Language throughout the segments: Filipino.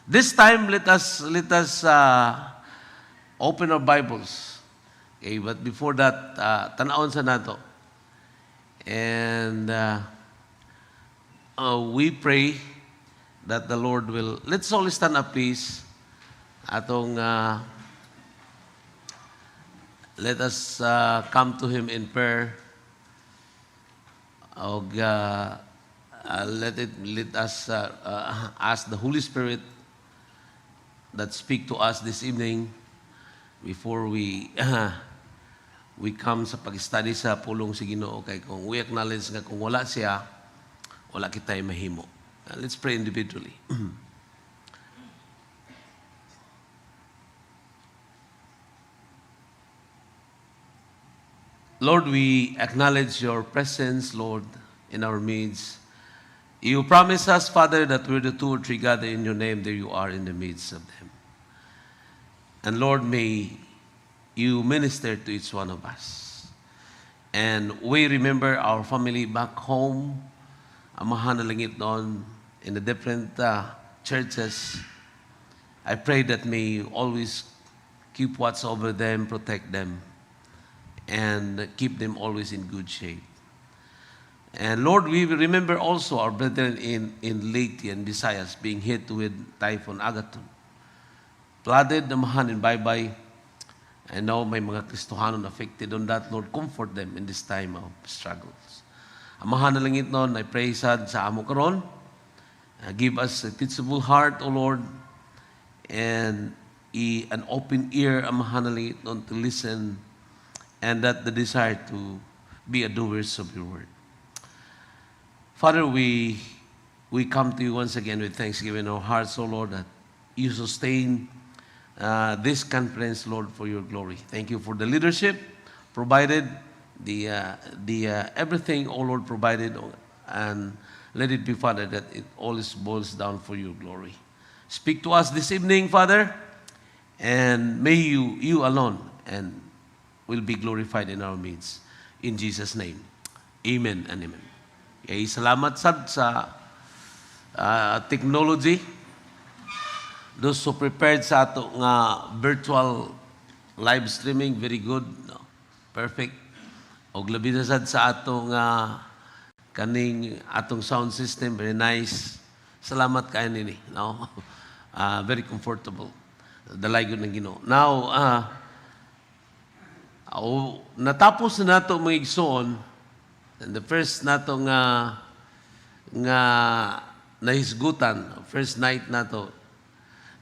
This time, let us open our Bibles. Okay, but before that, tanawon sa nato. And we pray that the Lord will, let's all stand up please. Atong, let us come to Him in prayer. Let us ask the Holy Spirit that speak to us this evening before we come sa pag-study sa pulong si Ginoo. Kay kung we acknowledge nga kung wala siya, wala kita'y mahimo. Let's pray individually. Lord, we acknowledge your presence, Lord, in our midst. You promise us, Father, that where the two or three gather in your name, there you are in the midst of them. And Lord, may you minister to each one of us. And we remember our family back home, amahan na langit noon, in the different churches. I pray that may you always keep watch over them, protect them, and keep them always in good shape. And Lord, we remember also our brethren in Leyte and Visayas being hit with Typhoon Agaton. Flooded namahan in Baybay. I know may mga Kristohanon affected on that. Lord, comfort them in this time of struggles. Amahan na langit noon, I pray sad sa amo karon. Give us a teachable heart, O Lord, and an open ear, amahan na langit noon, to listen, and that the desire to be a doers of your word. Father, we come to you once again with thanksgiving in our hearts, O Lord, that you sustain this conference, Lord, for your glory. Thank you for the leadership provided, the everything, O Lord, provided, and let it be, Father, that it always boils down for your glory. Speak to us this evening, Father, and may you alone and will be glorified in our midst. In Jesus' name, amen and amen. Okay, salamat sad sa technology. Those who prepared sa ato nga virtual live streaming, very good, no? Perfect. Og labi na sad sa ato nga kaning atong sound system, very nice. Salamat kayo nini, no? Very comfortable. Dalay gud ng Ginoo. Now, natapos na nato mga igsoon, and the first nato nga nahisgutan, first night nato,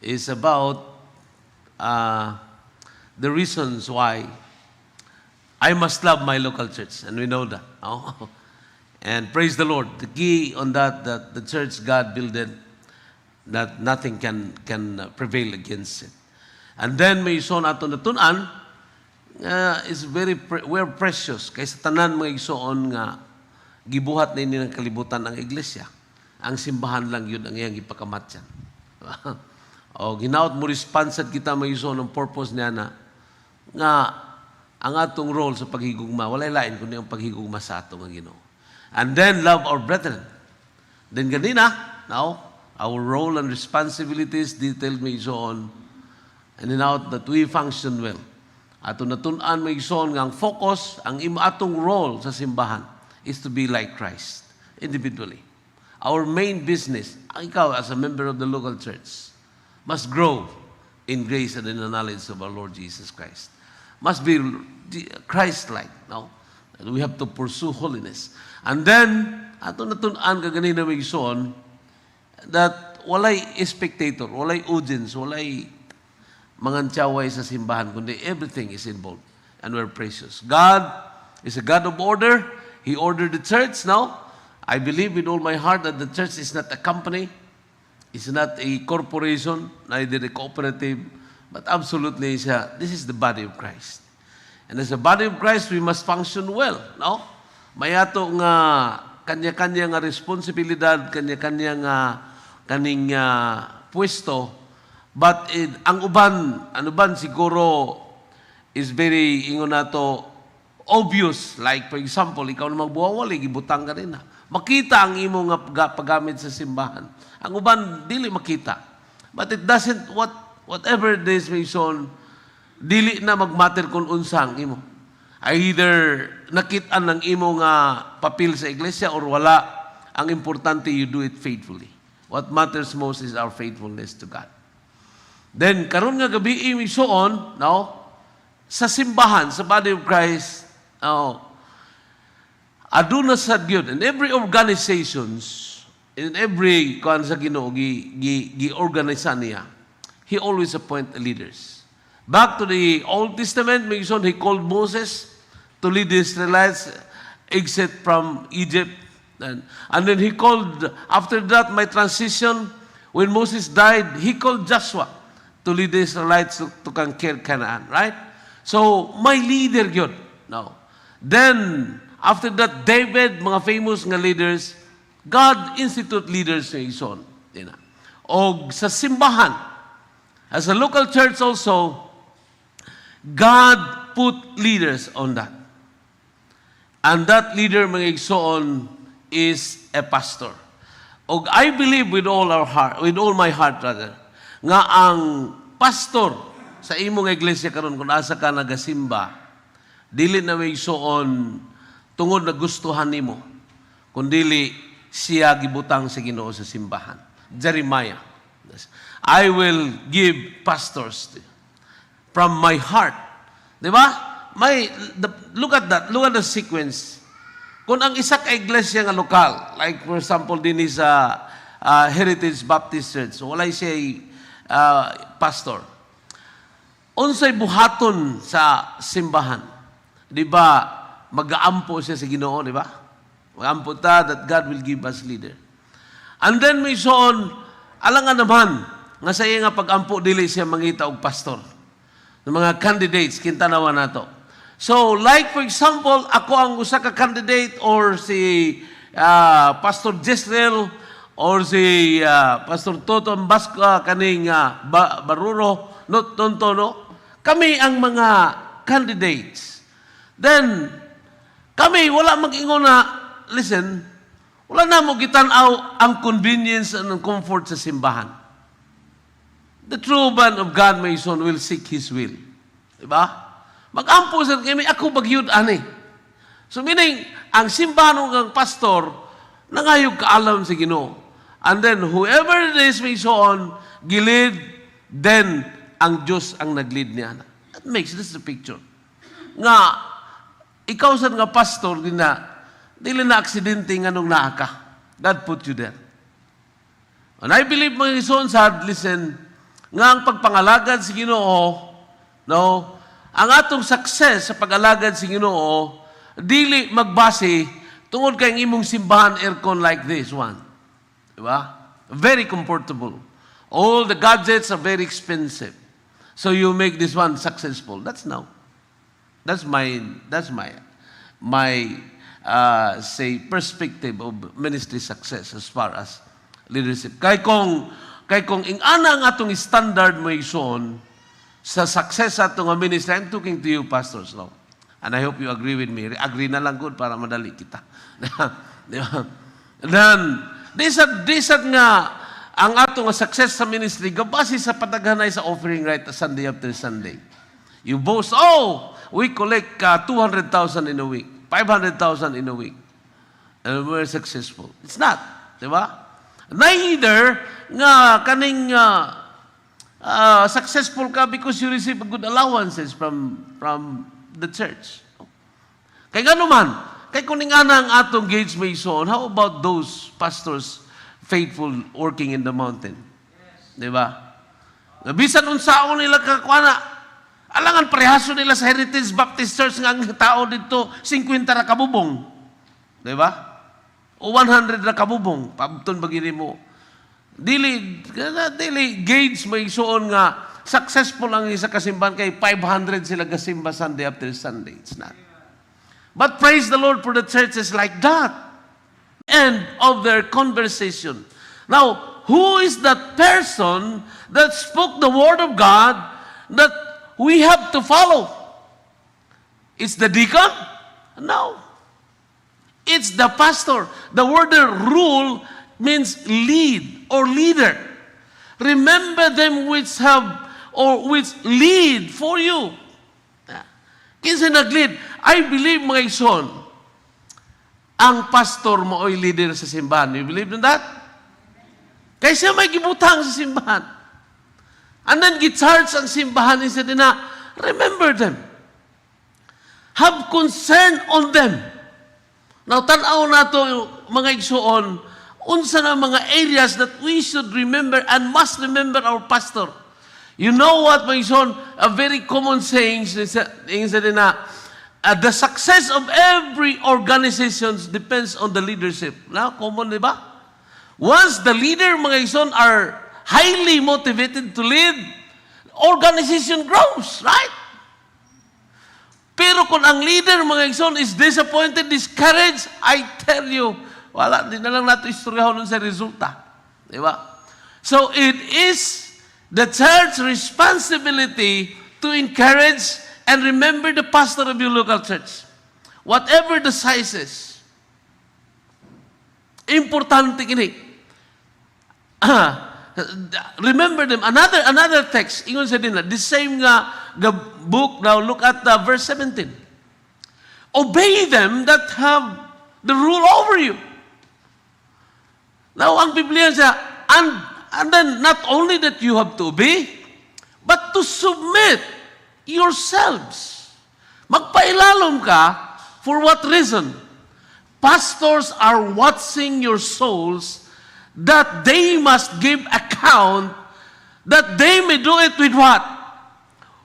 is about the reasons why I must love my local church. And we know that. No? And praise the Lord. The key on that the church God builded, that nothing can prevail against it. And then may ison ato natunan, is we're precious. Kaysa tanan mga igsoon nga gibuhat na ini ng kalibutan ang iglesia. Ang simbahan lang yun ang iyang ipakamatyan. O ginaot mo response kita mga igsoon ng purpose niya na nga ang atong role sa paghigugma, walay lain kundi ang paghigugma sa atong nga Ginoo. And then love our brethren. Then ganina, now, our role and responsibilities detailed mga igsoon, and then out that we function well. Ato natun-an may igsoon nga ang focus, ang atong role sa simbahan is to be like Christ, individually. Our main business, ikaw as a member of the local church, must grow in grace and in the knowledge of our Lord Jesus Christ. Must be Christ-like, no? And we have to pursue holiness. And then, ato natun-an kaganina may igsoon, that walay spectator, walay audience, walay mangantyaway sa simbahan, kundi everything is involved. And we're precious. God is a God of order. He ordered the church now. I believe with all my heart that the church is not a company. It's not a corporation, neither a cooperative, but absolutely this is the body of Christ. And as a body of Christ, we must function well. No? May ato nga kanya-kanya nga responsibilidad, kanya-kanya nga kaning pwesto. But ang uban siguro is very, ingon nato, obvious. Like, for example, ikaw na magbuwawali, gibutang ka rin na. Makita ang imo nga paggamit sa simbahan. Ang uban, dili makita. But it doesn't, whatever this reason, dili na magmatter kung unsang imo. Either nakit-an ng imo nga papel sa iglesia or wala. Ang importante, you do it faithfully. What matters most is our faithfulness to God. Then, karon nga gabi, isuon, no? Sa simbahan, sa body of Christ, aduna sad gyud, in every organizations, in every kuan sa Ginoo gi-organize niya, He always appoint leaders. Back to the Old Testament, He called Moses to lead the Israelites exit from Egypt. And then He called, after that, my transition, when Moses died, He called Joshua to lead the Israelites to conquer Canaan, right? So, may leader yun. No. Then, after that, David, mga famous nga leaders, God institute leaders sa ison. O sa simbahan, as a local church also, God put leaders on that. And that leader, mga igsoon, is a pastor. O I believe with all our heart, with all my heart rather, nga ang pastor sa imong iglesia karon kung asa ka nagasimba, dili na may igsoon tungod na gustuhan nimo, kundili siya gibutang sa Ginoo sa simbahan. Jeremiah, I will give pastors to you from my heart. Di ba? Look at that. Look at the sequence. Kung ang isa ka iglesia nga lokal, like for example, din sa Heritage Baptist Church, so walay siya pastor. Unsay buhaton sa simbahan? Di ba, mag-aampo siya sa Ginoo, di ba? Mag-aampo ta that God will give us leader. And then may soon, alangan naman, nga sa iya nga pag-ampo, dili siya mangita og pastor. Ng mga candidates, kintanawa na to. So, like for example, ako ang usa ka candidate or si Pastor Jezreel or si Pastor Toton Basca kaning Baruro, no, Tontono, kami ang mga candidates. Then, kami, wala mag-ingon na, listen, wala na mo gitanaw ang convenience and ang comfort sa simbahan. The true man of God, my son, will seek His will. Diba? Mag-ampo sa kami, ako bagyud ani. So meaning, ang simbahan ng pastor, nangayog kaalam sa Ginoo. And then, whoever it is, may son, gilid, then, ang Diyos ang nag-lead niya. That makes this the picture. Nga, ikaw sa nga pastor, dili na aksidente nga nung naaka. God put you there. And I believe, mga sons, listen, nga ang pagpangalagad sa Ginoo, no, ang atong success sa pag-alagad sa Ginoo, dili magbase tungod kay imong simbahan aircon like this one. Diba? Very comfortable. All the gadgets are very expensive. So you make this one successful. That's my say perspective of ministry success as far as leadership. Kay kung ing-ana ang atong standard mo ison sa success sa atong ministry, I'm talking to you, pastors, no? And I hope you agree with me. Agree na lang good para madali kita. Then, disad nga ang atong success sa ministry, gabasi sa pataghanay sa offering right Sunday after Sunday. You boast, we collect 200,000 in a week, 500,000 in a week. And we're successful. It's not. Di ba? Neither nga kaning successful ka because you receive good allowances from the church. Kay gano man, kay kuning ana ang atong Gage Mason, how about those pastors faithful working in the mountain? Di ba? Bisan unsaon nila kakuana, alangan parehaso nila sa Heritage Baptist Church nga ang tao dito 50 ra kabubong. Di ba? O 100 ra kabubong, pabton bagini mo. Dili Gage may suon nga successful ang isa kasimbahan kay 500 sila kasimba Sunday after Sunday. It's not. But praise the Lord for the churches like that. End of their conversation. Now, who is that person that spoke the word of God that we have to follow? It's the deacon? No. It's the pastor. The word there, rule, means lead or leader. Remember them which have or which lead for you. Kinsa nag-lead? I believe, mga igsoon, ang pastor mo ay leader sa simbahan. You believe in that? Kaya siya may gibutang sa simbahan. And then git-charge ang simbahan instead na, remember them. Have concern on them. Now, tanaw na ito, mga igsoon, unsa na mga areas that we should remember and must remember our pastor. You know what, my son? A very common saying is na the success of every organization depends on the leadership. Now, common, di ba? Once the leader, mga son, are highly motivated to lead, organization grows, right? Pero kung ang leader, mga son, is disappointed, discouraged, I tell you, wala, di na lang natin istoryahon sa resulta. Di ba? So, it is the church responsibility to encourage and remember the pastor of your local church. Whatever the sizes. Importante kini. Remember them. Another text, ingon sa din na, the same nga book, now look at verse 17. Obey them that have the rule over you. Now, ang Biblia siya, and then not only that you have to obey, but to submit yourselves. Magpailalom ka, for what reason? Pastors are watching your souls that they must give account, that they may do it with what?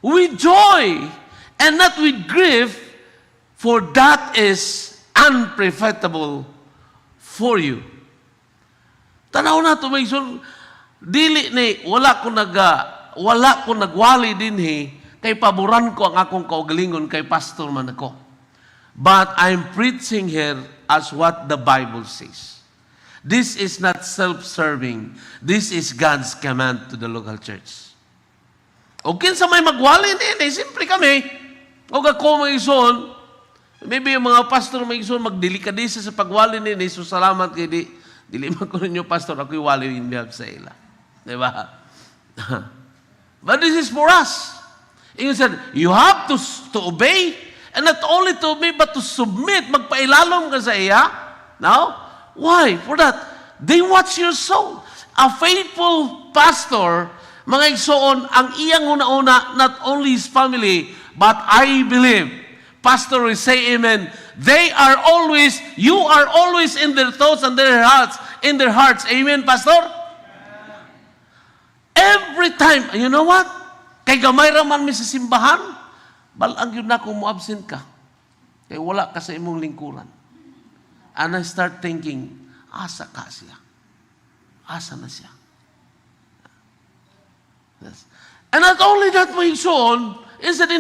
With joy, and not with grief, for that is unprofitable for you. Tanaw na ito, may son, dili ni, wala ko nagwali din kay paboran ko ang akong kaugalingon kay pastor man ako. But I'm preaching here as what the Bible says. This is not self-serving. This is God's command to the local church. O kinsa may magwali din, simple kami. O ako mga ison, maybe yung mga pastor mga ison, magdelikadisa sa pagwali din, so salamat kay dili man ko ninyo, pastor, ako'y wali in behalf sa ila. Diba? But this is for us. He said, you have to obey, and not only to obey, but to submit. Magpailalom ka sa iya. Now, why? For that, they watch your soul. A faithful pastor, mga igsoon, ang iyang una-una, not only his family, but I believe, pastor will say amen, you are always in their thoughts and their hearts. Amen, pastor? Every time, you know what? Kay gamay raman mi sa simbahan, balang yun na kung mo-absent ka. Kaya wala ka sa imong lingkuran. And I start thinking, asa ka siya? Asa na siya? Yes. And not only that, my son, is that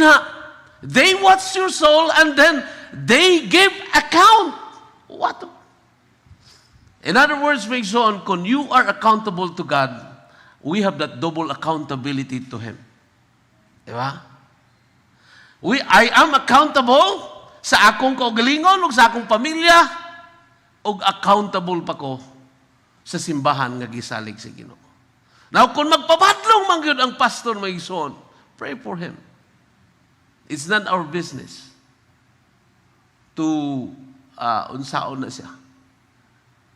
they watch your soul and then they give account. What? In other words, my son, when you are accountable to God, we have that double accountability to Him. Diba? I am accountable sa akong kaugalingon o sa akong pamilya o accountable pa ko sa simbahan nga gisalig sa Ginoo. Now, kung magpabadlong man gyud ang pastor may igsoon, pray for him. It's not our business to unsaon na siya.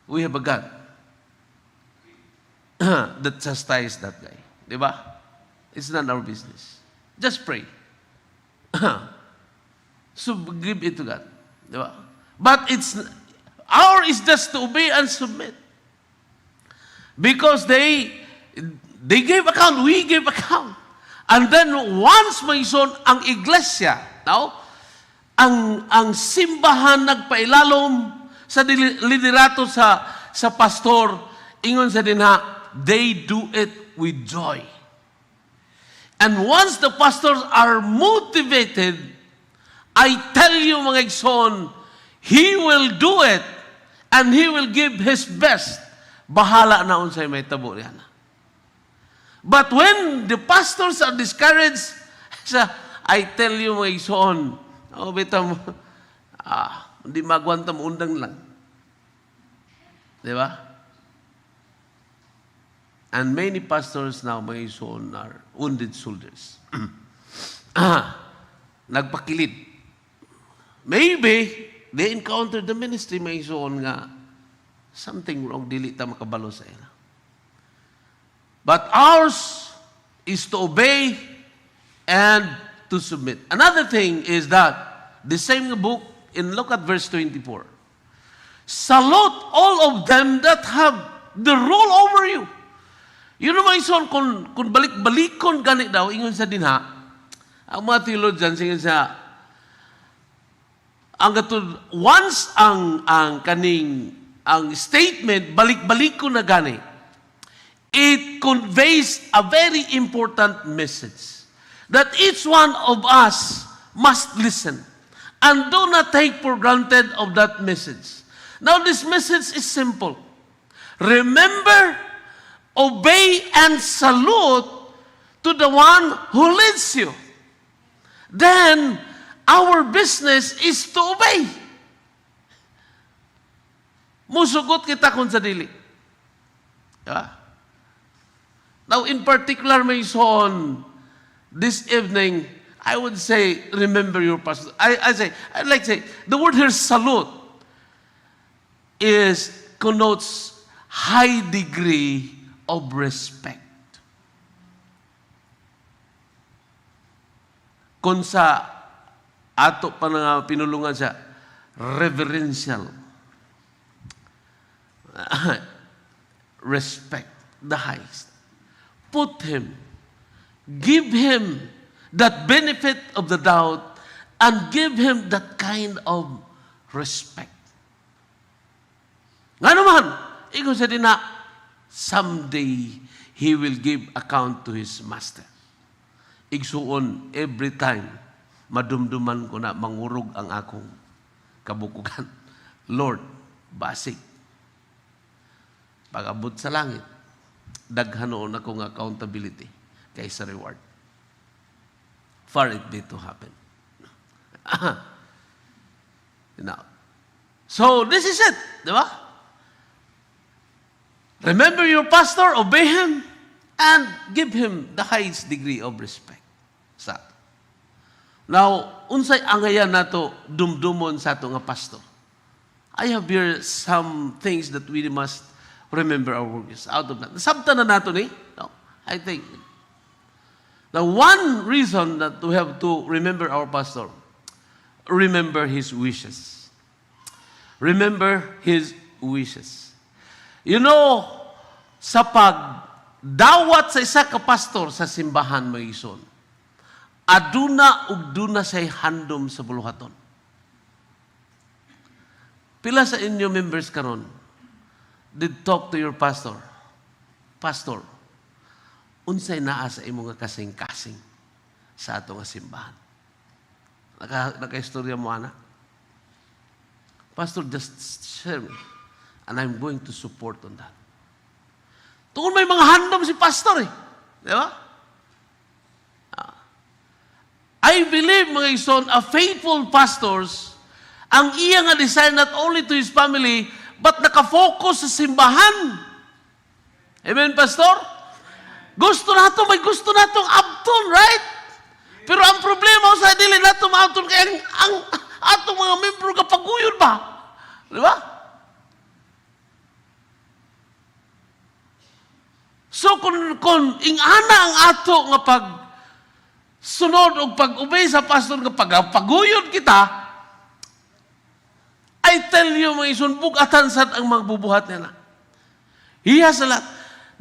We have a God that chastise that guy. Diba? It's not our business. Just pray. So give it to God. Diba? But our is just to obey and submit. Because they gave account, we gave account. And then once, my son, ang iglesia, now, ang simbahan nagpailalom sa liderato sa pastor, ingon sa they do it with joy. And once the pastors are motivated, I tell you, mga igsoon, he will do it and he will give his best. Bahala na unsay may tabo niya. But when the pastors are discouraged, I tell you, mga igsoon, bitam, hindi magwantam undang lang. Di ba? And many pastors now, mga ison, are wounded soldiers. Nagpakilid. Maybe, they encountered the ministry, mga ison nga, something wrong, dili ta makabalo sa ila. But ours is to obey and to submit. Another thing is that, the same book, look at verse 24. Salute all of them that have the rule over you. Yun naman ison, kung balik-balikon ganit daw, ingon sa dinha, ang mga theologian, singin sa, once ang statement, balik-balikon na gani, it conveys a very important message that each one of us must listen and do not take for granted of that message. Now, this message is simple. Remember, obey and salute to the one who leads you. Then, our business is to obey. Musugot kita kung sa dili. Yeah? Now, in particular, may son, this evening, I would say, remember your pastor. I'd like to say, the word here, salute, connotes high degree of respect. Kung sa ato pa nga pinulungan siya, reverential respect, the highest. Put him, give him that benefit of the doubt, and give him that kind of respect. Nga naman, ikaw sa din na, someday, he will give account to his master. Igsuon, every time, madumduman ko na mangurog ang akong kabukugan. Lord, basik. Pag-abot sa langit, daghanoon akong accountability kaysa reward. For it be to happen. Now, so this is it, di ba? Remember your pastor, obey him, and give him the highest degree of respect. Sa now, unsay angayan nato dumdumon sa ato nga pastor. I have here some things that we must remember our workers out of that. Sabta na nato ni? No, I think. The one reason that we have to remember our pastor, remember his wishes. Remember his wishes. You know, sa pagdawat sa isa ka pastor sa simbahan mo ison, aduna ug duna say handom sa buluhaton. Pila sa inyo members karon did talk to your pastor. Pastor, unsay naa sa imo nga kasing-kasing sa ato nga simbahan? Naka-istorya mo ana? Pastor, just share me. And I'm going to support on that. Tungkol may mga handom si pastor eh. Di ba? I believe, mga ison, a faithful pastors, ang iya nga design not only to his family, but nakafocus sa simbahan. Amen, pastor? Gusto nato, may gusto natong abton, right? Pero ang problema sa dili nato maabton kaya ang atong mga membro kapaguyod ba? Di ba? So kung ingana ang ato nga pag sunod o pag-obey sa pastor nga paguyod kita, I tell you mga isunbog atansan ang magbubuhat nila. He has a lot.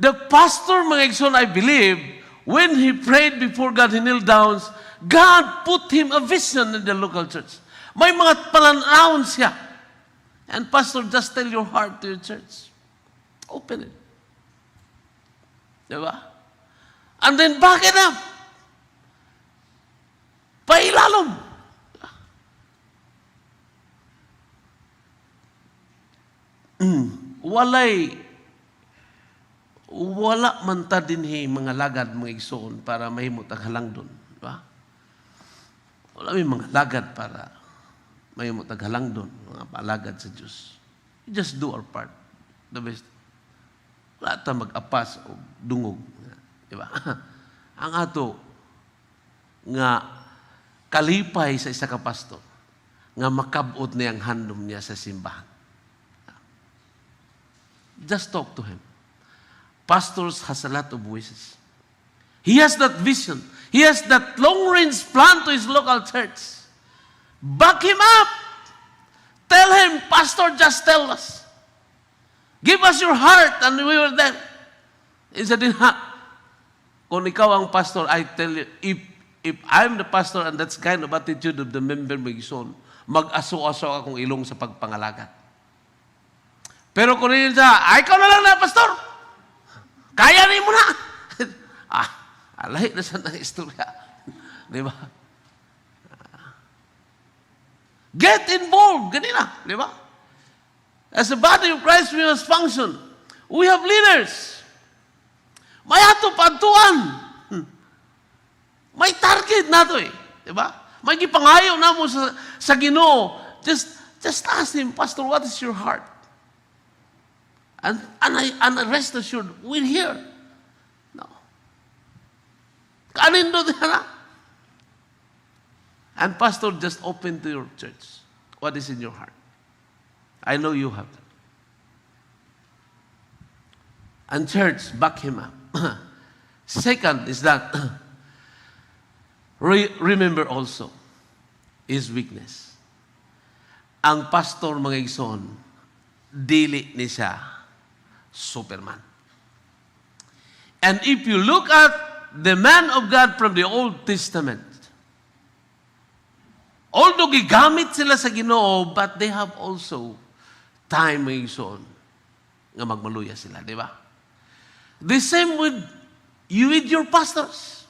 The pastor mga ison, I believe, when he prayed before God, he knelt down, God put him a vision in the local church. May mga palanawon siya. And pastor, just tell your heart to your church. Open it. Diba? And then back it up. Pailalom. Wala man ta dinhi mga lagad mga igsoon para mahimot ang halangdon. Diba? Wala may mga lagad para mahimot ang halangdon, mga palagad sa Diyos. We just do our part. The best. wala ta mag-apas o dungog. Di ba? Ang ato nga kalipay sa isa ka pastor nga makabot niya ang handom niya sa simbahan. Just talk to him. Pastors has a lot of voices. He has that vision. He has that long-range plan to his local church. Back him up. Tell him, Pastor, just tell us. Give us your heart and we will then. Isa din ha, kung ikaw ang pastor, I tell you, if I'm the pastor and that's kind of attitude of the member may son, mag-aso-aso akong ilong sa pagpangalagat. Pero kung yun siya, ikaw na lang na, pastor. Kaya rin mo na. Alay na sa nang istorya. Di ba? Get involved. Ganina. Di ba? As a body of Christ, we must function. We have leaders. May ato pantuan. May target na ito eh. Di ba? May gipangayo na mo sa Ginoo. Just ask him, Pastor, what is your heart? And rest assured, we're here. No. Kanin doon na. And Pastor, just open to your church. What is in your heart? I know you have that. And church, back him up. Second is that, remember also, his weakness. Ang pastor, mga igsoon, dili ni siya Superman. And if you look at the man of God from the Old Testament, although gigamit sila sa Ginoo, but they have also time, mga igsoon, nga magmaluya sila, di ba? The same with you with your pastors.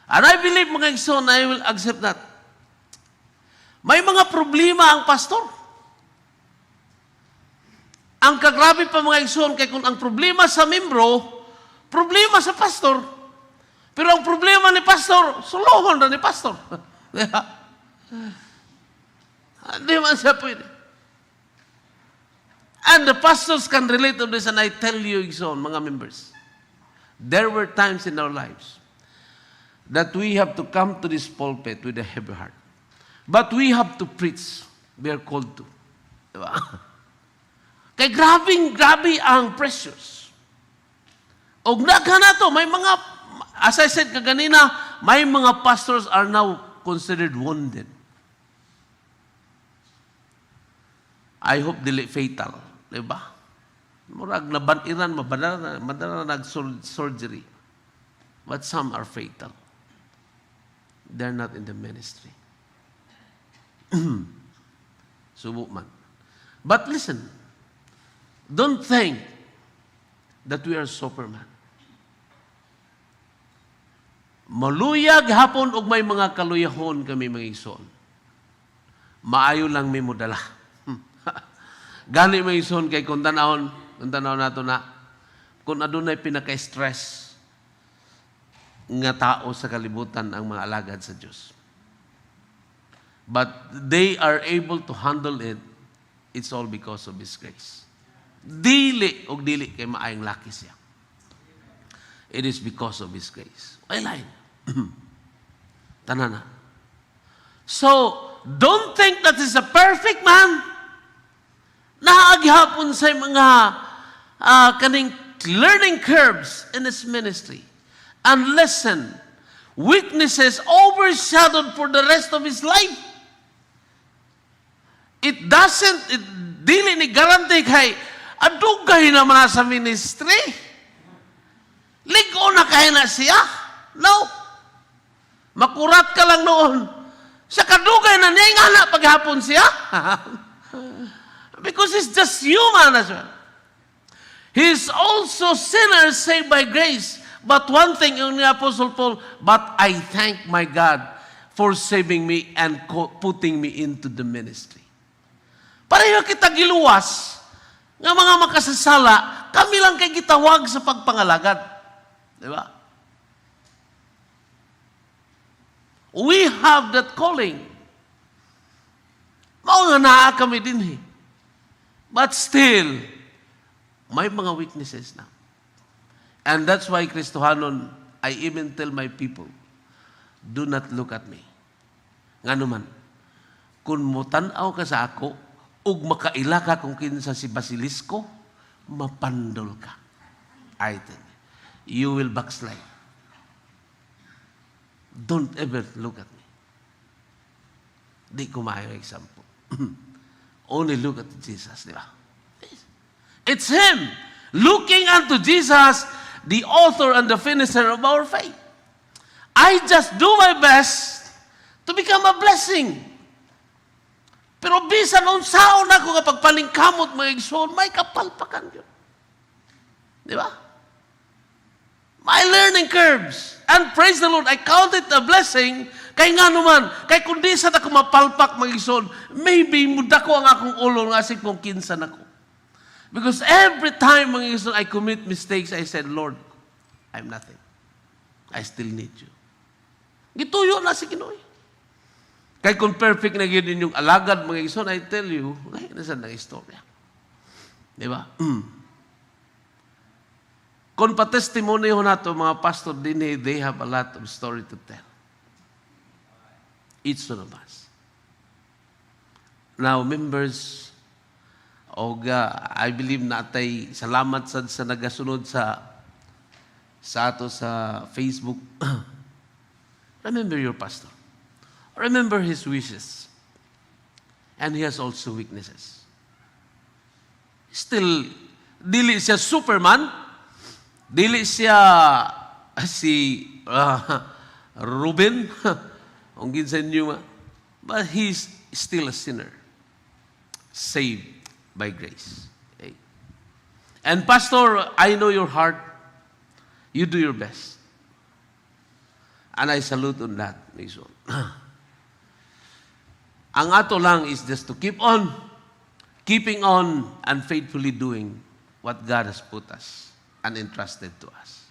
And I believe, mga igsoon, I will accept that. May mga problema ang pastor. Ang kagrabe pa, mga igsoon, kay kung ang problema sa membro, problema sa pastor. Pero ang problema ni pastor, suluhon na ni pastor. Hindi man siya pwede. And the pastors can relate to this, and I tell you, igsoon, mga members, there were times in our lives that we have to come to this pulpit with a heavy heart. But we have to preach. We are called to. Diba? Kay grabe ang pressures. O nagha na to, may mga, as I said kaganina, may mga pastors are now considered wounded. I hope dili fatal. Diba? Murag nabaniran, madala nag-surgery. But some are fatal. They're not in the ministry. Subo man. But listen, don't think that we are Superman. Maluyag hapon og may mga kaluyahon kami mga igsoon. Maayo lang may modala. Gani mga igsoon kay kung tanawon nato na kung adunay pinaka-stress nga tao sa kalibutan ang mga alagad sa Diyos. But they are able to handle it. It's all because of His grace. Dili kay maayong laki siya. It is because of His grace. Wailain. Tanana. So, don't think that is a perfect man. Naaghapon sa mga kaning learning curves in his ministry. And listen, weaknesses overshadowed for the rest of his life. It dili ni garanti kay adugay naman sa ministry. Ligo na kaya na siya. No. Makurat ka lang noon. Sa kadugay na niya, nga na paghapon siya. Because he's just human as well. He's also sinners saved by grace. But one thing, yung ni Apostle Paul, but I thank my God for saving me and putting me into the ministry. Pareho kita giluwas, nga mga makasasala, kami lang kay gitawag sa pagpangalagad. Di ba? We have that calling. Mao nga naa kami din eh. But still, May mga weaknesses na. And that's why, Kristohanon, I even tell my people, do not look at me. Nga naman, kung mutanaw ka sa ako, ug makaila ka kung kinsa si Basilisco, mapandol ka. I tell you, you will backslide. Don't ever look at me. Di ko maayo example. Only look at Jesus, di ba? It's Him. Looking unto Jesus, the author and the finisher of our faith. I just do my best to become a blessing. Pero bisan unsaon ako nga pagpalingkamot mga igsoon, may kapalpakan yun. Di ba? My learning curves. And praise the Lord, I count it a blessing. Kay nga naman, kay kundi sa ako mapalpak mga igsoon, maybe muda ko ang akong ulo nga asip kong kinsan ako. Because every time mga igsoon, I commit mistakes, I said, Lord, I'm nothing. I still need you. Gituyo na si Kinoy. Kaya kung perfect na yun yung alagad mga igsoon, I tell you, ay, nasan na istorya. Di ba? Kung pa-testimony ho nato, mga pastor din, they have a lot of story to tell. Each one of us. Now, members, I believe natay salamat sa nagasunod sa ato sa Facebook. Remember your pastor. Remember his wishes. And he has also weaknesses. Still, dili siya Superman. Dili siya si Ruben. Ang ginsan niyo. But he's still a sinner. Saved by grace. Okay. And Pastor, I know your heart. You do your best. And I salute on that, Mason. Ang ato lang is just to keeping on, and faithfully doing what God has put us and entrusted to us.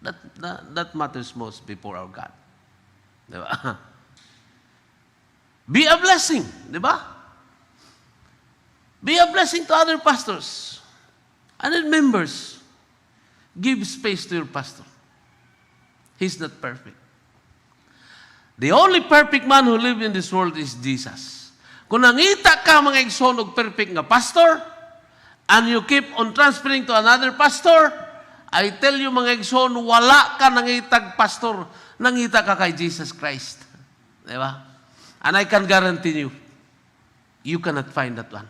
That matters most before our God. Diba? Be a blessing, diba? Be a blessing to other pastors. And then members, give space to your pastor. He's not perfect. The only perfect man who lives in this world is Jesus. Kung nangita ka mga igsoon og perfect nga pastor, and you keep on transferring to another pastor, I tell you mga igsoon, wala ka nangitag pastor, nangita ka kay Jesus Christ. Diba? And I can guarantee you, you cannot find that one.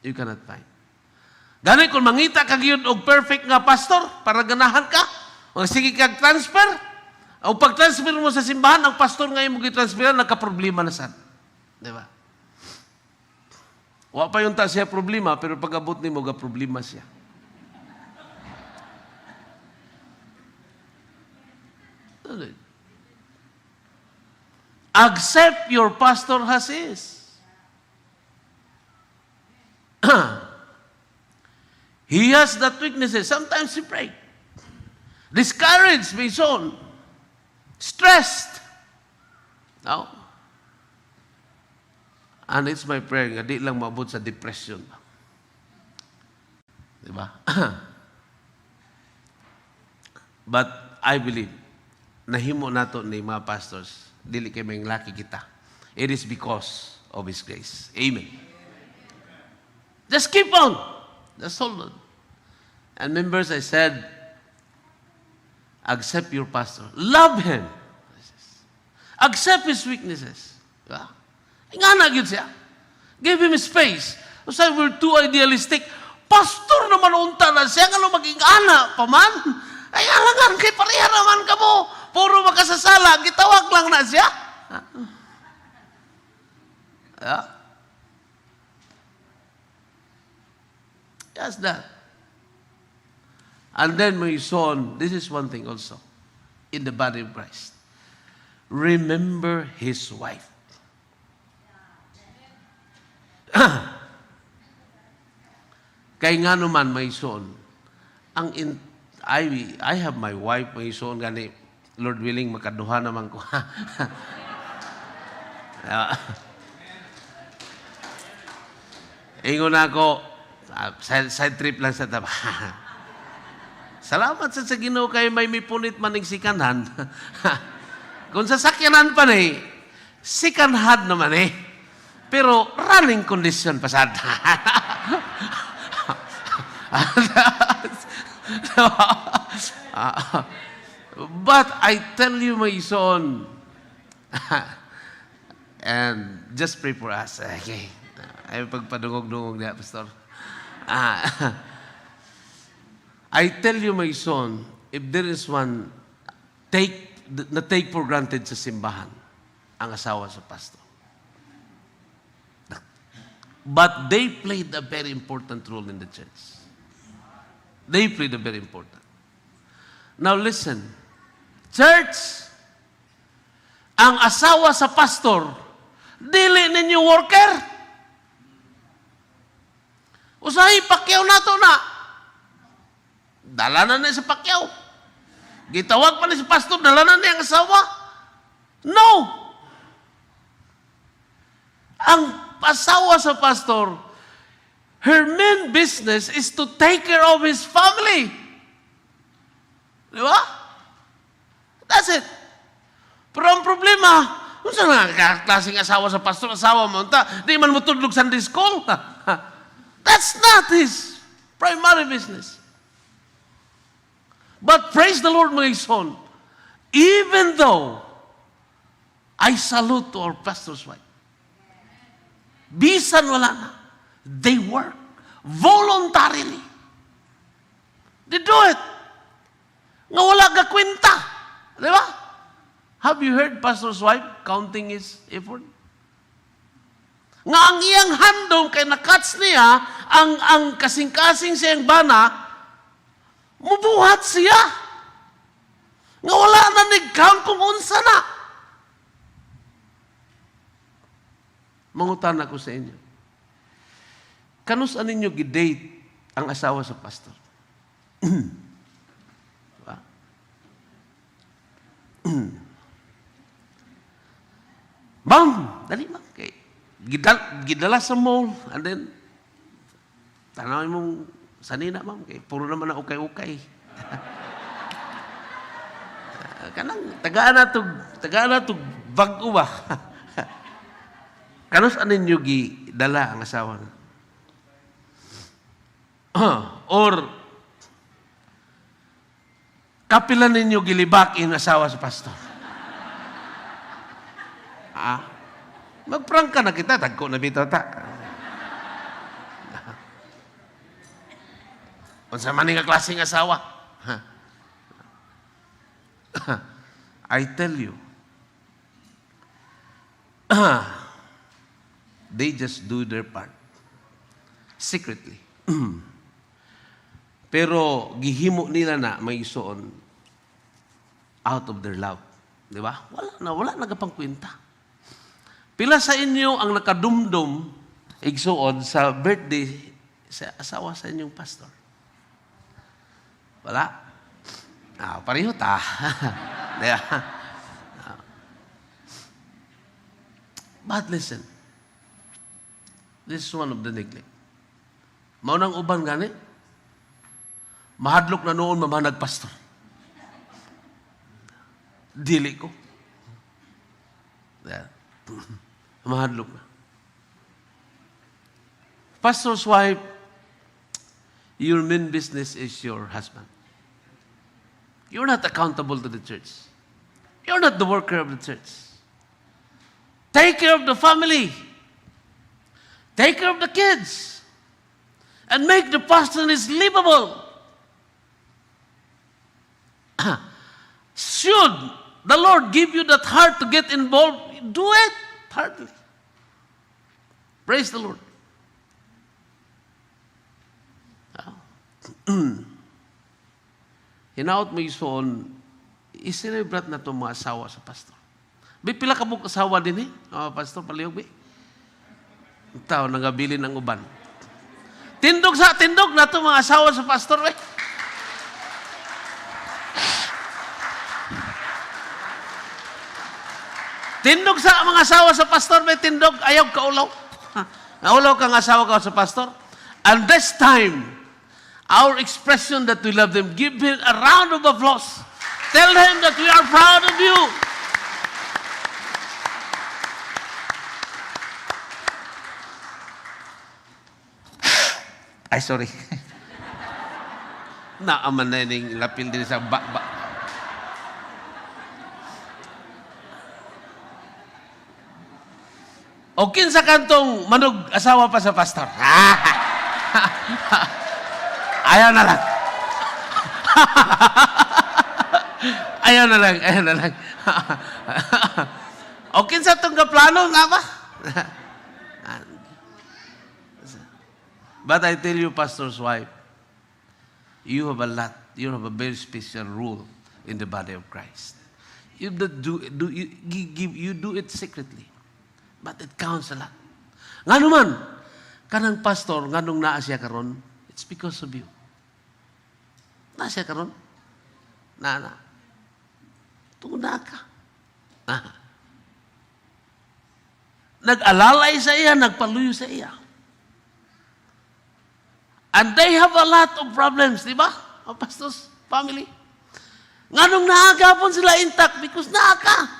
You cannot find. Gani kung mangita ka gyud og perfect nga pastor, para ganahan ka, o sige kag transfer, o pag-transfer mo sa simbahan, ang pastor ngayon mo gitransferan, nagka-problema na sad. Diba? Wa pa yung siya problema, pero pag-abot ni mo, ga-problema siya. Accept your pastor as is. He has that weaknesses. Sometimes he break. Discouraged, may son. Stressed. No? And it's my prayer nga di lang maabot sa depression. Diba? But I believe nahimo nato ni mga pastors dili kay may laki kita. It is because of His grace. Amen. Just keep on. Just hold on. And members, I said, accept your pastor. Love him. Accept his weaknesses. Diba? Ingana gyud siya. Give him space. Usay we're too idealistic. Pastor naman unta na siya nga maging-ana pa man. Ay alangan kay pareha naman kamo. Puro makasasala, gitawag lang na siya. Yeah. Just that. And then my son, this is one thing also, in the body of Christ. Remember his wife. Kay nga naman, my son, I have my wife, my son, gani, Lord willing, makaduha naman ko. Ingon ako, Side trip lang sa taba. Salamat sa Ginoo kay may mipunit maning sikanan. Kung sasakyanan pa ni, second hand naman eh. Pero running condition pasad. But I tell you, my son, and just pray for us. Okay. Ay pagpadungog-dungog niya, Pastor. I tell you, my son, if there is one na take for granted sa simbahan, ang asawa sa pastor. But they played a very important role in the church. They played a very important. Now listen, church, ang asawa sa pastor, dili ninyo worker. Usahay, pakyaw na to na. Dalanan na sa pakyaw. Gitawag pa ni si pastor, dalanan niya ang asawa. No! Ang asawa sa pastor, her main business is to take care of his family. Di ba? That's it. Pero ang problema, kung saan nga klaseng asawa sa pastor, asawa mo, di man mo tudlog Sunday school. That's not his primary business. But praise the Lord, my son, even though I salute to our pastor's wife, bisan wala na, they work voluntarily. They do it. Nga wala ka kwenta. Di ba? Have you heard pastor's wife counting his effort? Nga ang iyang handong kay nakats niya, ang kasing-kasing siyang bana, mubuhat siya. Nga wala na nag-count kung unsa na. Mangutan ako sa inyo. Kanus anin nyo gidate ang asawa sa pastor? Diba? Ma'am, dali ma'am. Gidala sa mall, and then, tanawin mong sanina ma'am, puro naman na ukay-ukay. Kanang, tagaan na to, bag-o ba? Kanus anin nyo gidala ang asawa na? Or, kapilan ninyo gilibak ang asawa sa pastor? Magprang ka na kita, tagko na bitaw ta. Unsa man nga klaseng asawa? I tell you, they just do their part. Secretly. Pero gihimo nila na may isuon out of their love. Di ba? Wala na kapang kwenta. Pila sa inyo ang nakadumdum igsuon sa birthday sa asawa sa inyong pastor? Wala? Pareho ta. But listen, this is one of the neglect. Maunang uban gani, mahadlok na noon mamanag pastor. Dili ko. Mahadlok na. Pastor's wife, your main business is your husband. You're not accountable to the church. You're not the worker of the church. Take care of the family. Take care of the kids. And make the parsonage livable. Should the Lord give you that heart to get involved, do it heartily. Praise the Lord. Hinaot mo ison, isinibrat na itong mga asawa sa pastor. Pila ka mong asawa din pastor, palihog tao, nangabili ng uban. Tindog na itong mga asawa sa pastor, Tindog sa mga asawa sa pastor, may tindog, ayaw kaulaw. Naulaw kang asawa ka sa pastor. And this time, our expression that we love them, give him a round of applause. Tell him that we are proud of you. Ay, sorry. Naaman na yung lapil din sa bakba. O kinsa kantong manog asawa pa sa pastor. Ayaw na lang. Ayaw na lang, ayaw na lang. O kinsa tong kaplano nga ba? But I tell you, pastor's wife, you have a lot. You have a very special role in the body of Christ. You do it secretly, but it counts a lot. Nga naman, kanang pastor, nganong naa siya karon, it's because of you. Naa siya karon? Na. Tuna ka. Nag-alalay sa iya, nagpaluyo sa iya. And they have a lot of problems, di ba? Ang pastor's family. Nganong naagapon sila intact because naaka.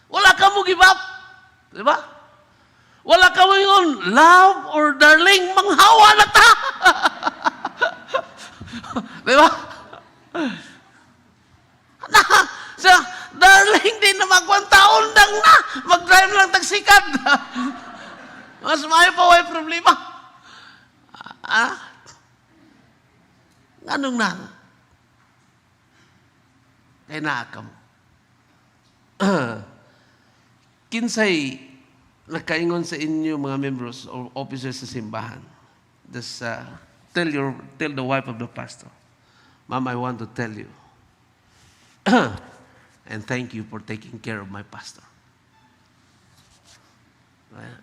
Wala ka mo give up. Di ba? Wala ka mo yun, love or darling, manghawa na ta. Di ba? So, darling, di na magwantaon dang na. Mag-drive lang tagsikad. Mas maayo pa, may problema. Anong na? Kaya naaka mo. Kinsay nagkaingon sa inyo mga members or officers sa simbahan. Just tell the wife of the pastor, Ma'am, I want to tell you, and thank you for taking care of my pastor.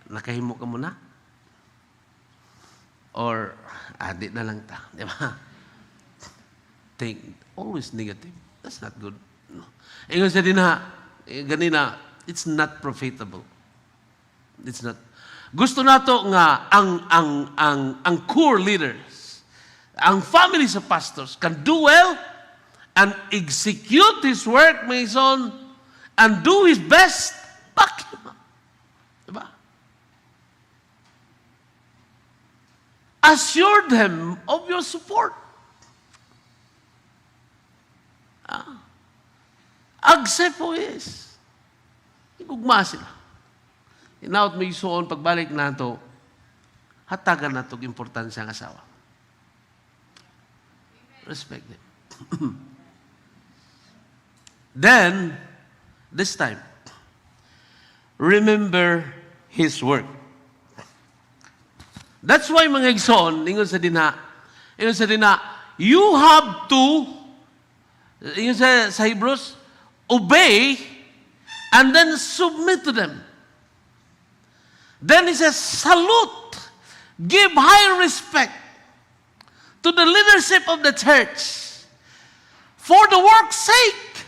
Nakahimo ka muna? Or, di na lang ta. Di ba? Think, always negative. That's not good. No. Ingon sa ganina, it's not profitable. It's not. Gusto nato nga ang core leaders, ang families of pastors can do well and execute his work, Mason, and do his best. Back him up. Diba? Assure them of your support. Accept po is. Igugma sila. Inaot may suon, pagbalik na ito, hatagan na itong importansya ng asawa. Respect them. Then, this time, remember his work. That's why mga igsoon, ingon sa dina, you have to, ingon sa Hebrews, obey and then submit to them. Then he says, salute, give high respect to the leadership of the church for the work's sake.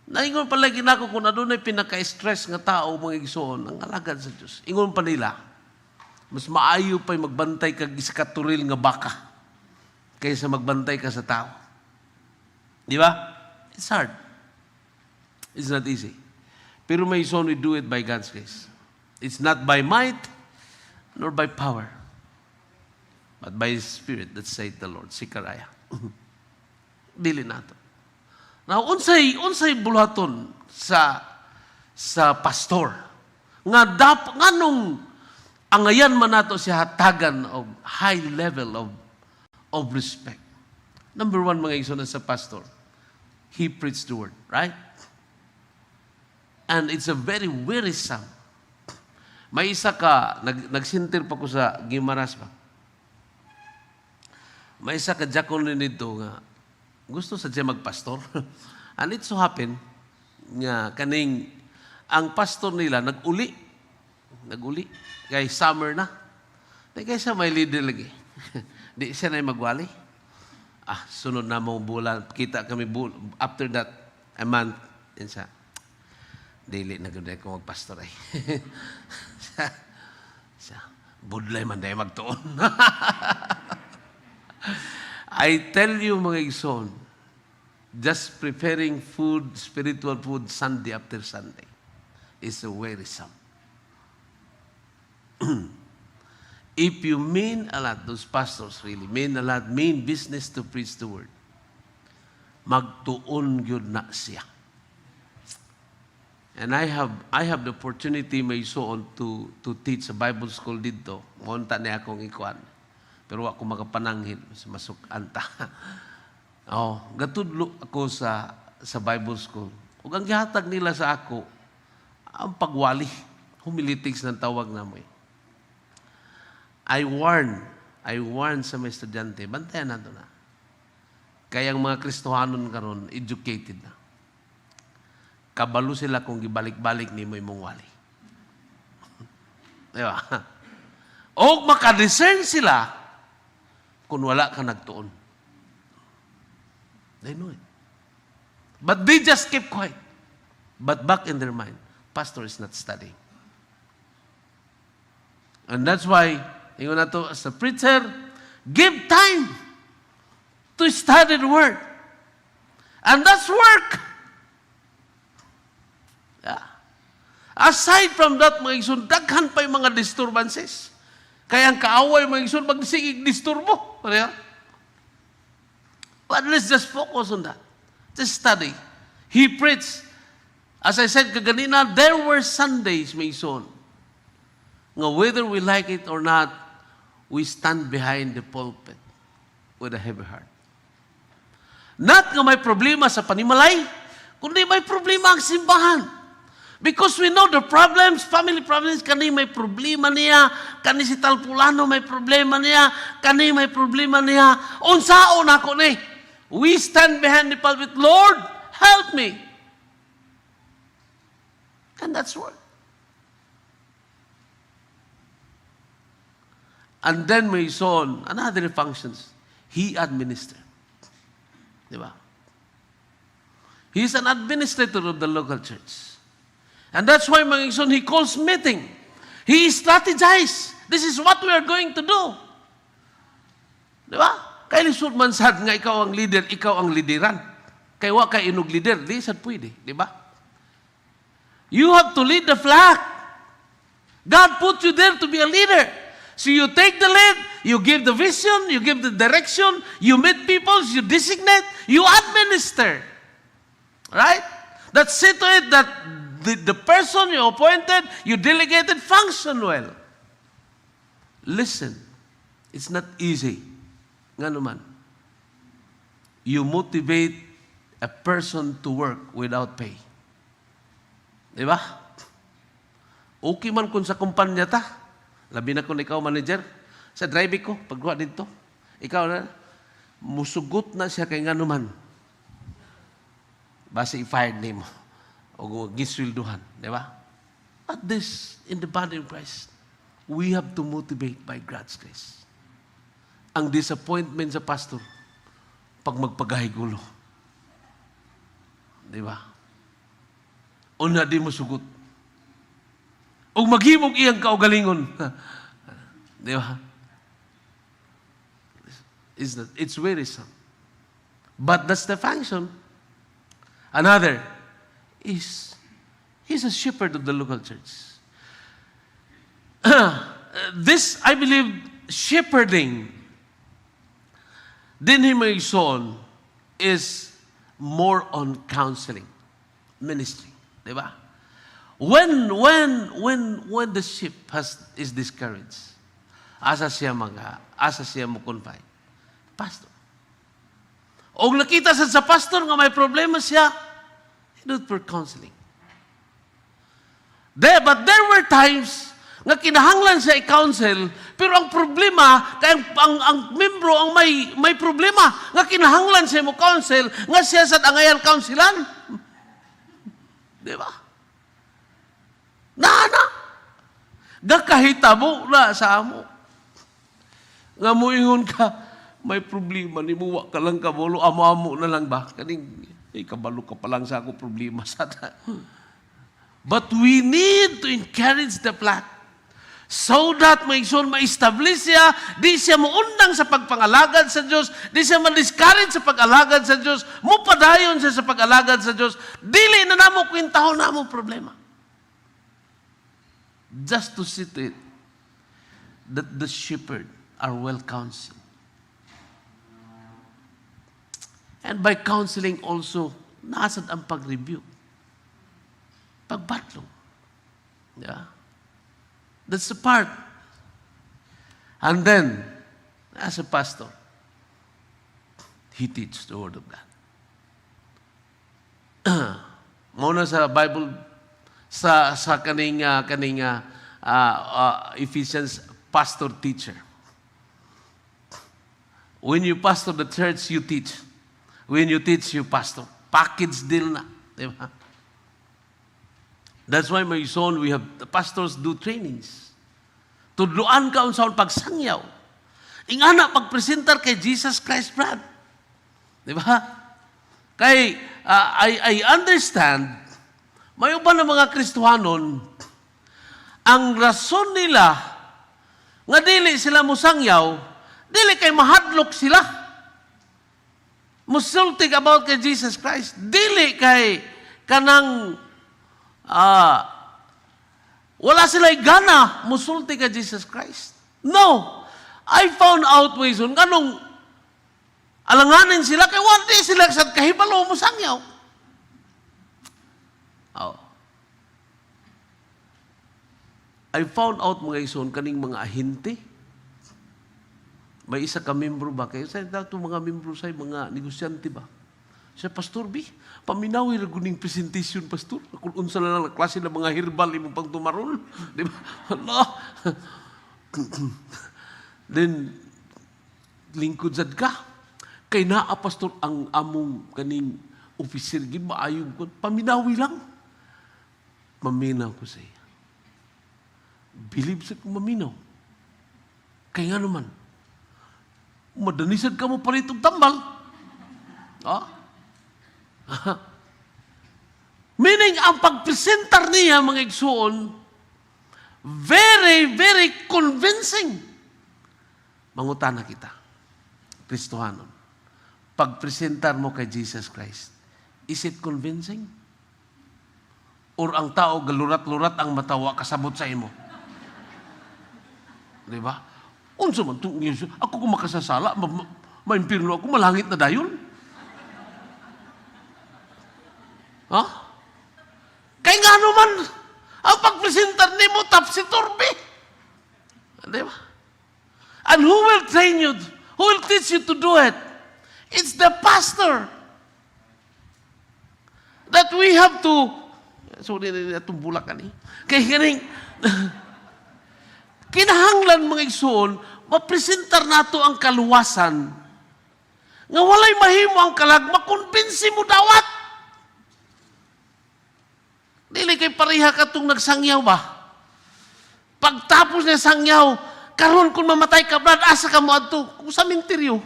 Naingon pala ginako kung adunay pinaka-stress nga tao mga igsoon, ang alagad sa Diyos. Ingon pa nila, mas maayo pa'y magbantay kag iskaturil nga baka kaysa magbantay ka sa tao. Di ba? It's hard. It's not easy. Pero may son, we do it by God's grace. It's not by might, nor by power, but by His Spirit, that saith the Lord. Sikaraya. Dili nato. Now, unsay bulaton sa pastor nga nganong angayan man nato siya hatagan of high level of respect. Number one, mga igsoon sa pastor, he preached the word, right? And it's a very wearisome. May isa ka, nagsintir pa ko sa Gimaras ba? May isa ka diakon nito nga, gusto sa siya magpastor. And it so happen, nga kaning, ang pastor nila, nag-uli. Kay summer na. Kaya siya may leader lagi. Di siya na magwali. Sunod na mo bulan. Kita kami after that, a month. Yan siya. Dili na gano'n ko magpastor ay. Budlay man dahil magtuon. I tell you mga igsoon, just preparing food, spiritual food, Sunday after Sunday is a wearisome. If you mean a lot, those pastors really mean a lot, mean business to preach the word, magtuon yun na siya. And I have the opportunity may so on to teach a Bible school dito. Monta niya akong ikuan. Pero ako makapananghin, masuk anta. Gatudlo ako sa Bible school. Ug ang gihatag nila sa ako, ang pagwali. Humilitics ng tawag na mo. I warn sa mga estudyante, bantayan nato na. Kaya ang mga Kristohanon karon educated na. Kabalo sila kung gibalik-balik ni mo imong wali. Diba? O makadiscern sila kung wala ka nagtuon. They know it. But they just keep quiet. But back in their mind, pastor is not studying. And that's why, ingon nato as a preacher, give time to study the word. And that's work. Yeah. Aside from that, mga igsoon, daghan pa yung mga disturbances. Kaya ang kaaway, mga igsoon, magsigig disturbo. But let's just focus on that. Just study. He preached. As I said kaganina, there were Sundays, mga igsoon, nga whether we like it or not, we stand behind the pulpit with a heavy heart. Not nga may problema sa panimalay, kundi may problema ang simbahan. Because we know the problems, family problems, kani may problema niya, kani si Talpulano may problema niya, kani may problema niya, unsaon ako ni. We stand behind the pulpit, Lord, help me. And that's work. And then may son, another functions, he administered. Diba? He's an administrator of the local church. And that's why, mga igsoon, he calls meeting. He strategizes. This is what we are going to do. Diba? Kaya lisod man sad nga ikaw ang leader, ikaw ang lideran. Kaya wa kay inog leader, di sad pwede. Diba? You have to lead the flock. God put you there to be a leader. So you take the lead, you give the vision, you give the direction, you meet people, you designate, you administer. Right? That's see to it that the person you appointed, you delegated, function well. Listen, it's not easy. Nga naman, you motivate a person to work without pay. Di ba? Okay man kung sa kumpanya ta, labi na kung ikaw manager, sa driving ko, pagkuha dito, ikaw na, musugot na siya kay nga naman. Basta i-fired name mo. O giswilduhan, di ba? At this, in the body of Christ, we have to motivate by God's grace. Ang disappointment sa pastor, pag magpagahigulo. Di ba? O na di mo sugot. O maghimog iyang kaugalingon. Di ba? It's wearisome. But that's the function. Another, he's a shepherd of the local church. This, I believe, shepherding, din him my son, is more on counseling, ministry, di ba? When the sheep is discouraged, asa siya mo confide? Pastor. O nakita sa pastor nga may problema siya, he do it for counseling. But there were times nga kinahanglan siya i-counsel, pero ang problema, kaya ang membro ang may problema, nga kinahanglan siya mo counsel, nga siya sa angayan counselan. Di ba? Nana. Gakahitabo na sa amo. Nga mo ingon ka, may problema, nimuwa ka lang kabalo, amo-amo na lang ba? Kaning, kabalo ka pa lang sa ako problema sa ta. But we need to encourage the flock. So that maigsoon ma-establish siya, di siya muundang sa pagpangalagad sa Diyos, di siya ma-discourage sa pag-alagad sa Diyos, mupadayon siya sa pag-alagad sa Diyos, dili na namo kwintahon namo problema. Just to see to it that the shepherd are well counseled. And by counseling also, nasad ang pag-review. Pagbatlong. Yeah. That's the part. And then, as a pastor, he teaches the Word of God. Muna sa Bible, sa kaning Ephesians, pastor teacher. When you pastor the church, you teach. When you teach, you pastor. Package deal na. Diba? That's why, my son, we have the pastors do trainings. Tudloan ka unsaon pagsangyaw. Ingana pagpresentar kay Jesus Christ, Brad. Di ba? Kay, I understand, may uban ng mga Kristohanon, ang rason nila, nga dili sila musangyaw, dili kay mahadlok sila. Musultig about kay Jesus Christ. Dili kay kanang wala sila'y gana musulti kay Jesus Christ. No. I found out ways on kanong alanganin sila kay wala sila sa kahibalo musangyaw. Oh. I found out mga ison kaning mga ahente. May isa ka membro ba? Kaya sa dato mga membro sa mga negosyante ba? Siya, Pastor B, paminawi raguning presentation, Pastor. Kung unsa na lang klase ng mga herbal imong pang tumarol. Di ba? Allah. Then, lingkod sad ka. Kay naa, Pastor, ang among kaning officer, maayon ko. Paminawi lang. Maminaw ko sa iya. Believe sa kong maminaw. Kaya nga naman, madanisad ka mo palitong tambal. Ah? Meaning, ang pagpresentar niya, mga igsoon, very, very convincing. Mangutana kita, Kristohanon, pagpresentar mo kay Jesus Christ, is it convincing? Or ang tao, galurat-lurat ang matawa, kasabot sa imo? Di ba? Unsa man itong ako kung makasasala, maimpirno ako, malangit na dayon. Ha? Kaya nga naman, ang pagpresentar ni mo, tapsi-turbi. Di ba? And who will train you? Who will teach you to do it? It's the pastor. That we have to, sorry na itong bulakan eh. Kaya ganing, kinahanglan mga igsoon, mapresentar nato ang kaluwasan. Nga walay mahimo ang kalag, makumpinsi mo dawat. Dili kay pareha ka itong nagsangyaw ba? Pagtapos na sangyaw, karon kung mamatay ka, Brad, asa ka mo ato? Kung sa minteryo.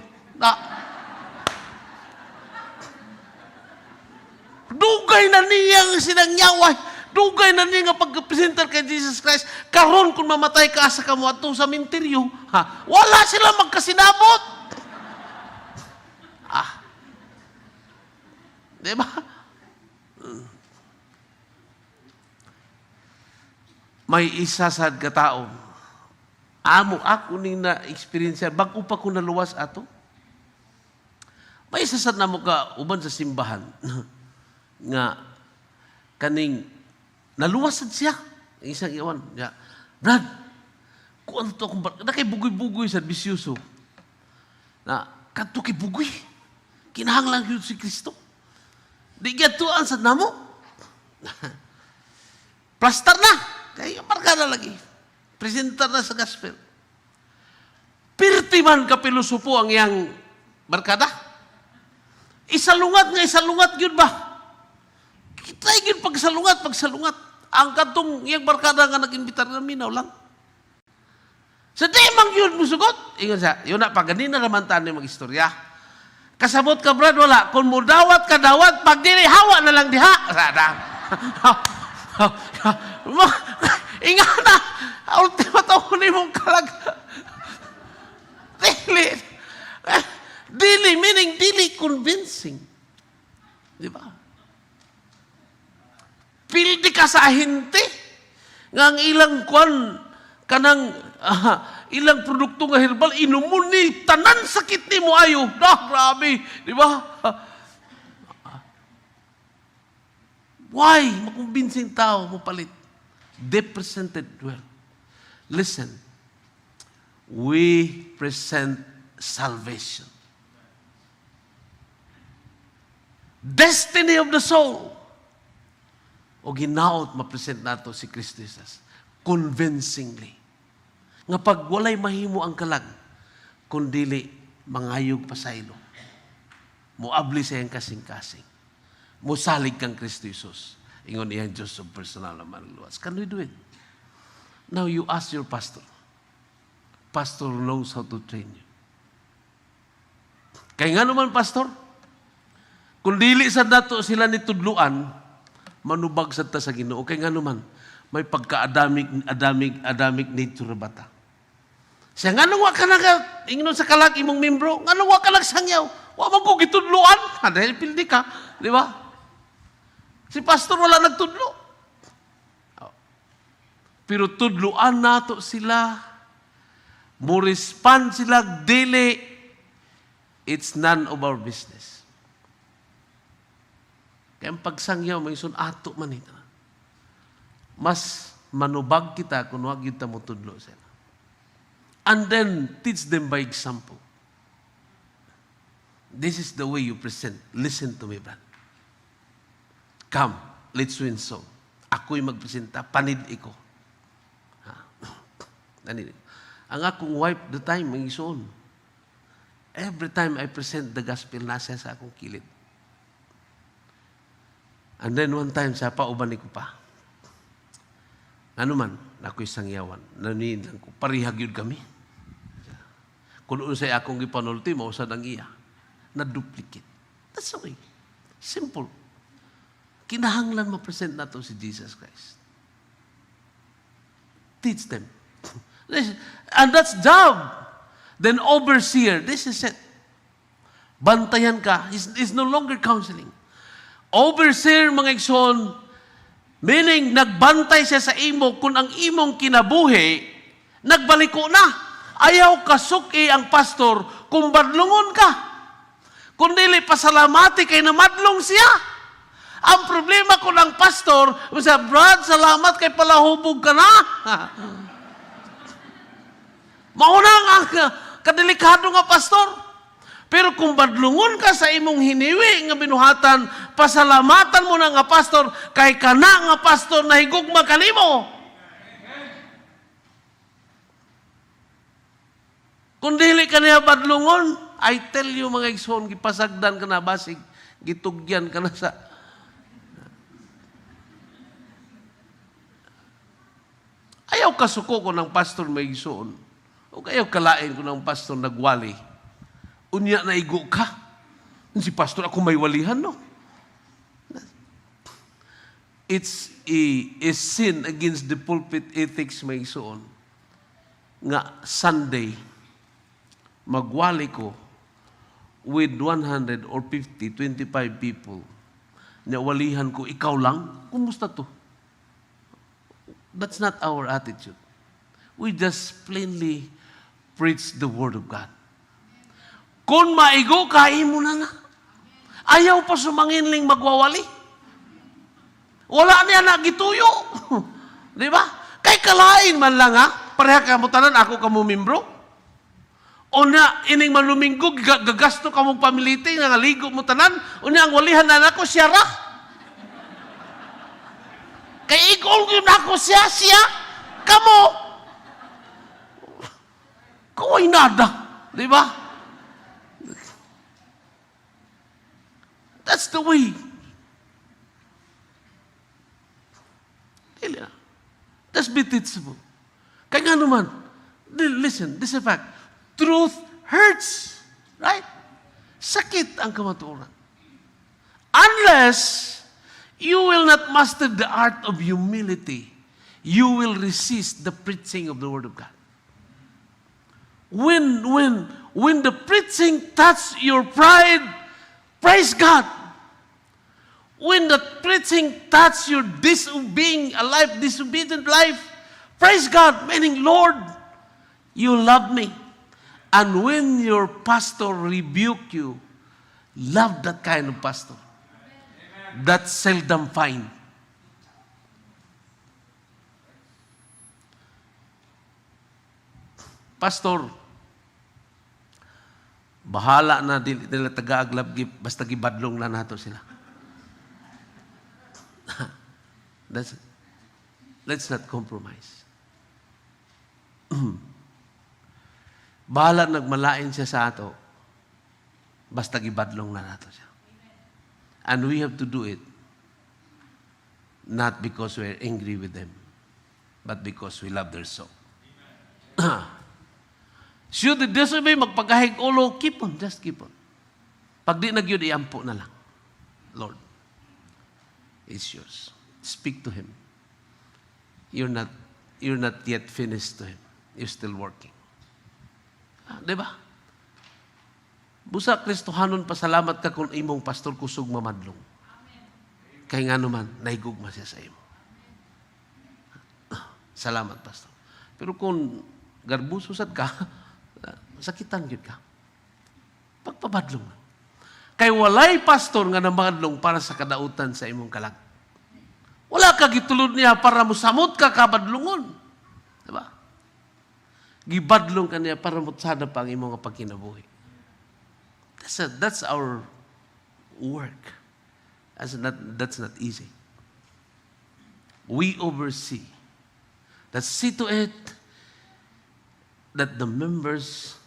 Dugay na niya sinangyaway. Dugay na niya nga pagpresentar kay Jesus Christ. Karon kung mamatay ka, asa ka mo ato sa minteryo. Ha? Wala sila magkasinabot. Diba? May isa sad ka tao. Amo ako ning na-experience bago pa ko naluwas ato. May isa sad namo ka uban sa simbahan nga kaning naluwas sad siya. Isang iwan niya. Brad, kung ano to akong kay bugoy-bugoy sad bisyoso. Na kadto kay bugoy. Kinahanglan gyud si Kristo. Di gatuan sad namo. Plaster na. Kaya markada lagi. Presentar na sa gospel. Pirti man kapilosopo ang iyang barkada. Isalungat yun ba? Kita yun pagsalungat. Ang katong iyang barkada nga nag-imbitar na minaw lang. Sa demang yun musugot. Ingat siya, yun na, pag ganina naman tayo mag-istorya. Kasabot ka, Brad, wala. Kung mo dawat ka dawat, pag dili, hawa na lang diha. Sada. Ingana, ultimate tao ni mong kalag. Dili, meaning dili convincing. Di ba? Pildi ka sa ahinte. Nga ang ilang kwan, kanang ilang produkto nga herbal, inumon ni, tanan sakit ni mo ayo. Grabe. Di ba? Why? Makumbinsing tao mo palit. They presented well. Listen. We present salvation. Destiny of the soul. O ginaot, mapresent nato si Kristo Jesus. Convincingly. Nga pag walay mahimo ang kalag, kundili mangayog pasaylo. Muabli sa iyang kasing-kasing. Musalig kang Kristo Jesus. Ingon iyang Diyos of personal na manluwas. Can we do it? Now you ask your pastor. Pastor knows how to train you. Kaya nga naman, pastor, kung dili sa dato sila ni tudluan, manubag sa ta sa Ginoo. Kaya nga naman, may pagka-adamic nature bata. Siya, nga nung ka na ingnon sa kalag imong membro, nga nung ka nagsangyaw, wa man ko gitudluan. Dahil pildi ka, di ba? Si pastor wala nagtudlo. Pero tudluan nato sila, mo respond sila, dili, it's none of our business. Kaya ang pagsangyaw, may sun ato man ito. Mas manubag kita kung wag kita mo tudlo sila. And then, teach them by example. This is the way you present. Listen to me, brother. Come, let's win song. Ako'y magpresenta, panid iko. Ang akong wife, the time, may isuon. Every time I present the gospel, nasa sa akong kilid. And then one time, sa pauban ko pa. Ano man, ako'y sangyawan. Nanilang ko, parihag yun kami. Kung sa akong ipanulti, mausad ang iya. Na-duplicate. That's the way. Simple. Kinahanglan ma-present na to si Jesus Christ. Teach them. And that's job. Then overseer, this is it. Bantayan ka. It's no longer counseling. Overseer, mga igsoon, meaning nagbantay siya sa imo kung ang imong kinabuhi, nagbaliko na. Ayaw kasuki ang pastor kung badlungon ka. Kung dili pasalamati kay namadlong siya. Ang problema ko ng pastor, sa Brad, salamat kay palahubog ka na. Maunang ang kadelikado nga pastor. Pero kung badlungon ka sa imong hiniwi nga binuhatan, pasalamatan mo na nga pastor, kay kana nga pastor na higugma kanimo. Kung dili ka niya badlungon, I tell you mga igsoon, gipasagdan ka na basig, gitugyan ka na sa... Ayaw kasuko ko ng pastor may igsoon. O ayaw kalain ko ng pastor nagwali. Unya na igo ka. Si pastor, ako may walihan, no? It's a sin against the pulpit ethics may isuon. Nga Sunday, magwali ko with 100 or 50, 25 people. Nawalihan ko, ikaw lang? Kumusta to? That's not our attitude. We just plainly preach the Word of God. Kung maigo, kain mo na. Ayaw pa sumanginling magwawali. Wala niya na gituyo. Di ba? Kay kalain man lang ha. Pareha ka mo tanan, ako ka mo membro. O na, ining manuminggo, gagasto ka mong pamiliti, nangaligo mo tanan. O na, ang walihan na ako, siya ra. Kay igol yun ako siya. Kamo. Kaway nada. Di ba? That's the way. That's be teachable. Kaya nga naman, listen, this is a fact. Truth hurts. Right? Sakit ang kamatuoran. Unless you will not master the art of humility, you will resist the preaching of the Word of God. When the preaching touches your pride, praise God. When the preaching touches your disobedient life, praise God, meaning, Lord, you love me. And when your pastor rebuke you, love that kind of pastor. That's seldom find. Pastor, bahala na dili nila taga-aglab, basta gibadlong na nato sila. Let's not compromise. Bahala nagmalain siya sa ato, basta gibadlong na nato siya. And we have to do it not because we're angry with them, but because we love their soul. Should they disobey, magpagahig ulo, keep on, just keep on. Pag di nagyod, iampo na lang. Lord, it's yours. Speak to Him. You're not yet finished to Him. You're still working. Diba? Busa Kristohanon, pasalamat ka kung imong pastor kusog mamadlong. Kaya nga naman, naigugma siya sa imo. Salamat, pastor. Pero kung garbususad ka, sakitan yun ka. Pagpabadlong. Kay walay pastor nga namadlong para sa kadautan sa imong kalag. Wala ka gitulod niya para musamot ka kabadlongon. Diba? Gibadlong ka niya para mutsada pa ang imong pagkinabuhi. That's our work. That's not easy. We oversee. Let's see to it that the members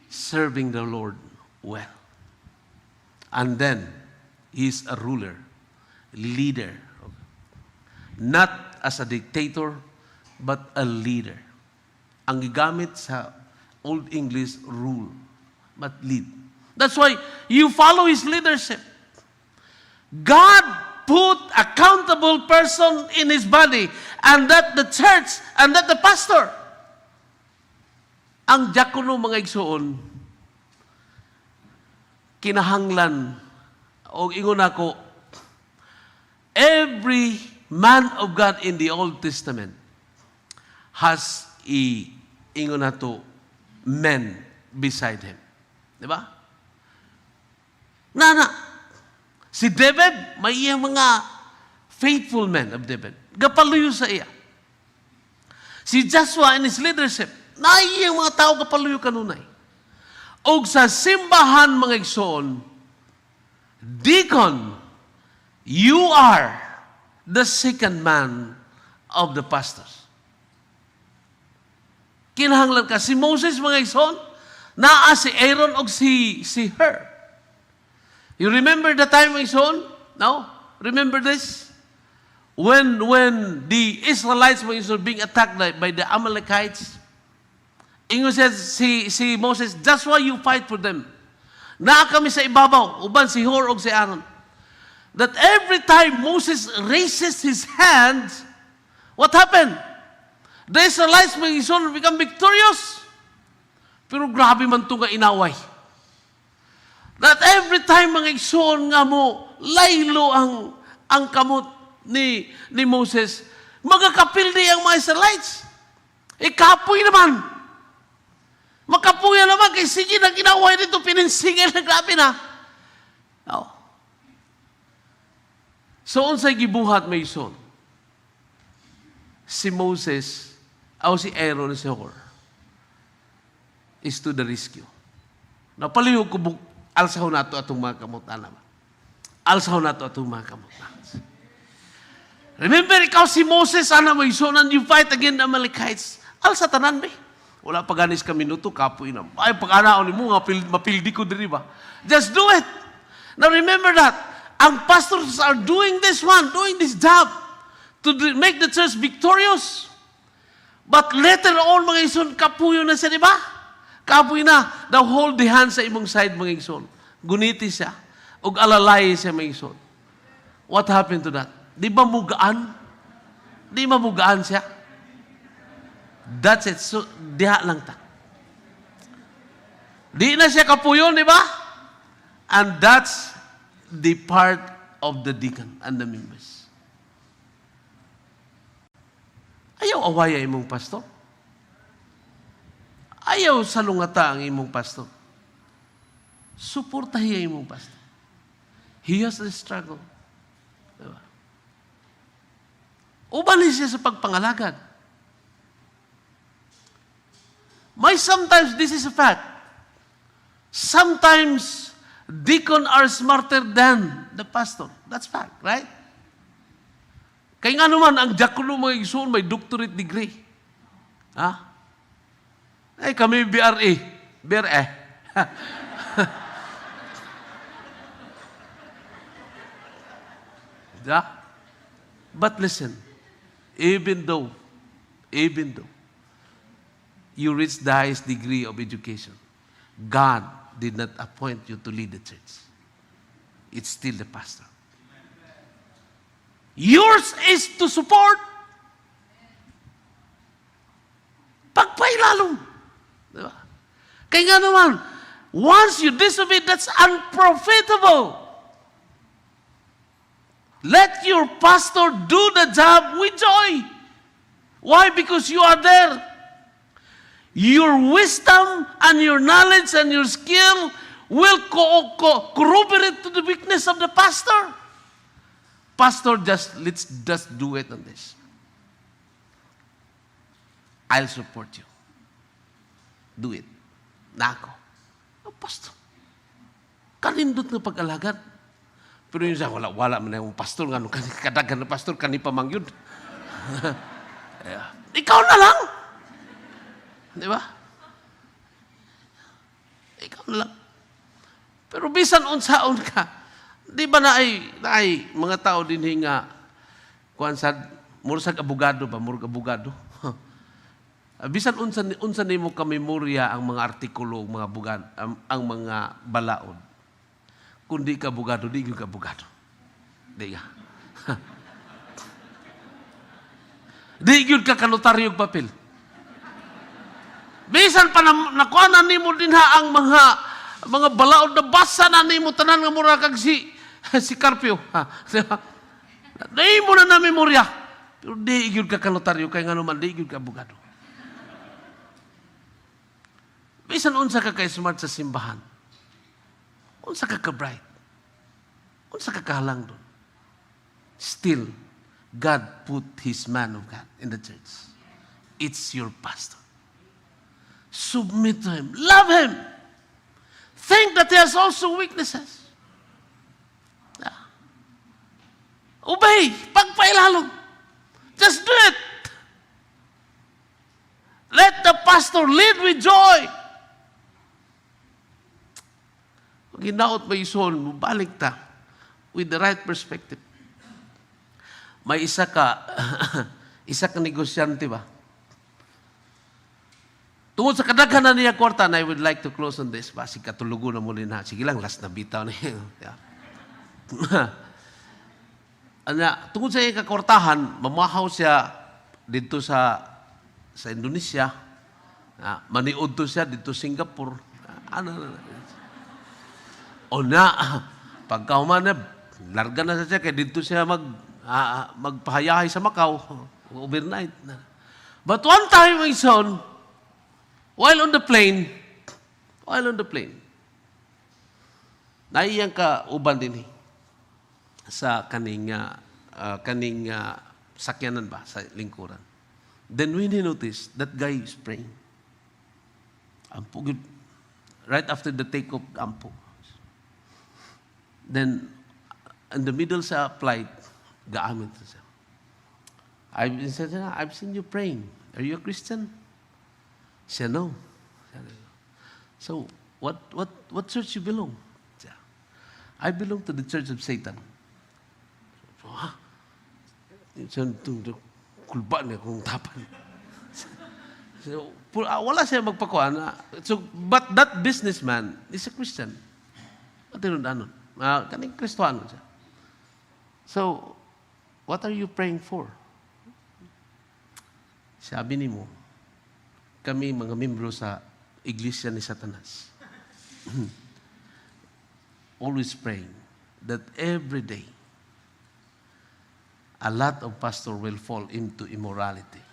serving the Lord well. And then, He's a ruler, leader. Not as a dictator, but a leader. Ang gigamit sa Old English, rule, but lead. That's why you follow His leadership. God put accountable person in His body, and that the church, and that the pastor. Ang diakono, mga igsoon, kinahanglan, o ingon ako, every man of God in the Old Testament has ingon na to, men beside him. Diba? Si David, may iyang mga faithful men of David. Gapaluyo sa iya. Si Joshua in his leadership, na iyang mga tao gapaluyo kanunay. O sa simbahan, mga igsoon, deacon, you are the second man of the pastors. Kinahanglan ka. Si Moses, mga igsoon, naa si Aaron o si Hur. You remember the time, my son? No? Remember this? When the Israelites were being attacked by the Amalekites, ingo said si Moses, that's why you fight for them. Naa kami sa ibabaw, uban si Hur o si Aaron. That every time Moses raises his hands, what happened? The Israelites, my son, become victorious. Pero grabe man ito nga inaway. That every time mga igsoon nga mo, laylo ang kamot ni Moses, magakapildi ang mga Israelites. Ikapoy naman. Makapuya naman, kay sige na ginaway dito, pininsingil na grabe na. No. So, unsay gibuhat may igsoon? Si Moses, o si Aaron, si Hur, is to the rescue. Napalihog ko alsahon nato atong mga kamutan naman. Alsahon nato atong mga kamutan. Remember, ikaw si Moses, ana mo igsoon, you fight against the Amalekites. Alsa tanan ba? Wala pa ganis ka minuto, kapoy na. Ay, pag-anaon mo, mapildi ko diri ba? Just do it. Now remember that. Ang pastors are doing this job to make the church victorious. But later on, mga igsoon, kapuyo na siya, di ba? Kapoy na, daw hold the hand sa imong side, mga igsoon. Guniti siya, ug alalay siya, mga igsoon. What happened to that? Di ba mugaan? Di mabugaan siya. That's it. So, diha lang ta. Di na siya kapuyon, di ba? And that's the part of the deacon and the members. Ayaw awaya imong pastor. Ayaw salungata ang imong pastor. Suportahiya imong pastor. He has a struggle. Diba? Ubanin siya sa pagpangalagad. Sometimes this is a fact. Sometimes deacon are smarter than the pastor. That's fact, right? Kaya nga naman, ang diakono mga igsoon may doctorate degree. Ha? Ay, kami BRA. BRA. Yeah? But listen, even though you reach the highest degree of education, God did not appoint you to lead the church. It's still the pastor. Yours is to support. Pagpailalong. Diba? Kaya nga naman, once you disobey, that's unprofitable. Let your pastor do the job with joy. Why? Because you are there. Your wisdom and your knowledge and your skill will corroborate to the weakness of the pastor. Pastor, let's just do it on this. I'll support you. Do it. Nako. Oh, pastor. Kanindot na pag-alagad. Pero yun siya, wala man yung pastor. Kadagan na pastor, kanipamangyod. Ikaw na lang. Di ba? Ikaw na lang. Pero bisan unsaon ka, di ba na ay mga tao din nga, kuhan sa, murag abogado ba? Murag abogado. Bisan unsa nimo ka memorya ang mga artikulo, mga abogado, ang mga balaod. Kung di ka abogado, di ka abogado. Di ka. Di ka kanotaryo papel. Bisan pa nakuha na nimo din ha ang mga balaod na basa na nimo tanan nga mura kag si Carpio. Di mo na memorya. Pero di ka kanotaryo kay nga naman di ka abogado. Bisan unsa ka kay smart sa simbahan. Unsa ka ka-bright. Unsa ka kahalang doon. Still, God put His man of God in the church. It's your pastor. Submit to Him. Love Him. Think that He has also weaknesses. Yeah. Obey. Pagpailalong. Just do it. Let the pastor lead with joy. Ginaot may ison, balik ta with the right perspective. May isa ka negosyante ba? Tungod sa kadaghan na niya kwarta, and I would like to close on this. Basi katulugo na muli na. Sige lang, last na bitaw na yun. Tungod sa iyang kakwartahan, mamahaw siya dito sa Indonesia. Maniud to siya dito Singapore. O na, pagkahuman na, larga na siya, kaya dito siya magpahayahay sa Macau, overnight. But one time, my son, while on the plane, naiyang ka uban din sa kaning sakyanan ba, sa lingkuran. Then when he noticed, that guy is praying. Ampo, right after the take-off, ampo. Then, in the middle sa flight, gaamin siya. I've seen you praying. Are you a Christian? Siya, no. So, what church you belong? Siya, I belong to the Church of Satan. So, ha? Siya, kulba niya kung tapan. So, wala siya magpakuan. So, but that businessman is a Christian. At anon. Kaning Kristohano siya. So, what are you praying for? Sabi ni mo, kami mga membro sa Iglesia ni Satanas, always praying that every day, a lot of pastor will fall into immorality.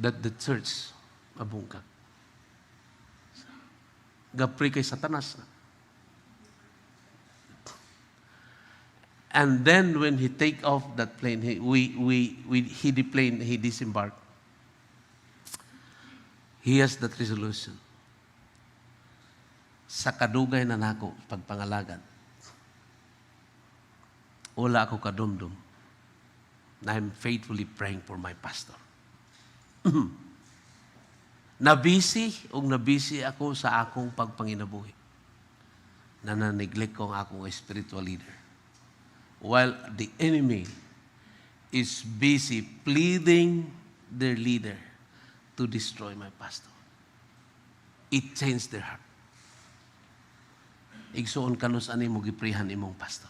That the church mabungkag. Gapri kay Satanas. And then when he take off that plane, he deplane, he disembarked. He has that resolution. Sa kadugay na nako pagpangalagan, wala ako kadumdum na I'm faithfully praying for my pastor. Nabisi ako sa akong pagpanginabuhi. Nananeglect ko ang akong spiritual leader. While the enemy is busy pleading their leader to destroy my pastor. It changed their heart. Igsuon kanus ani mo giprihan imong pastor.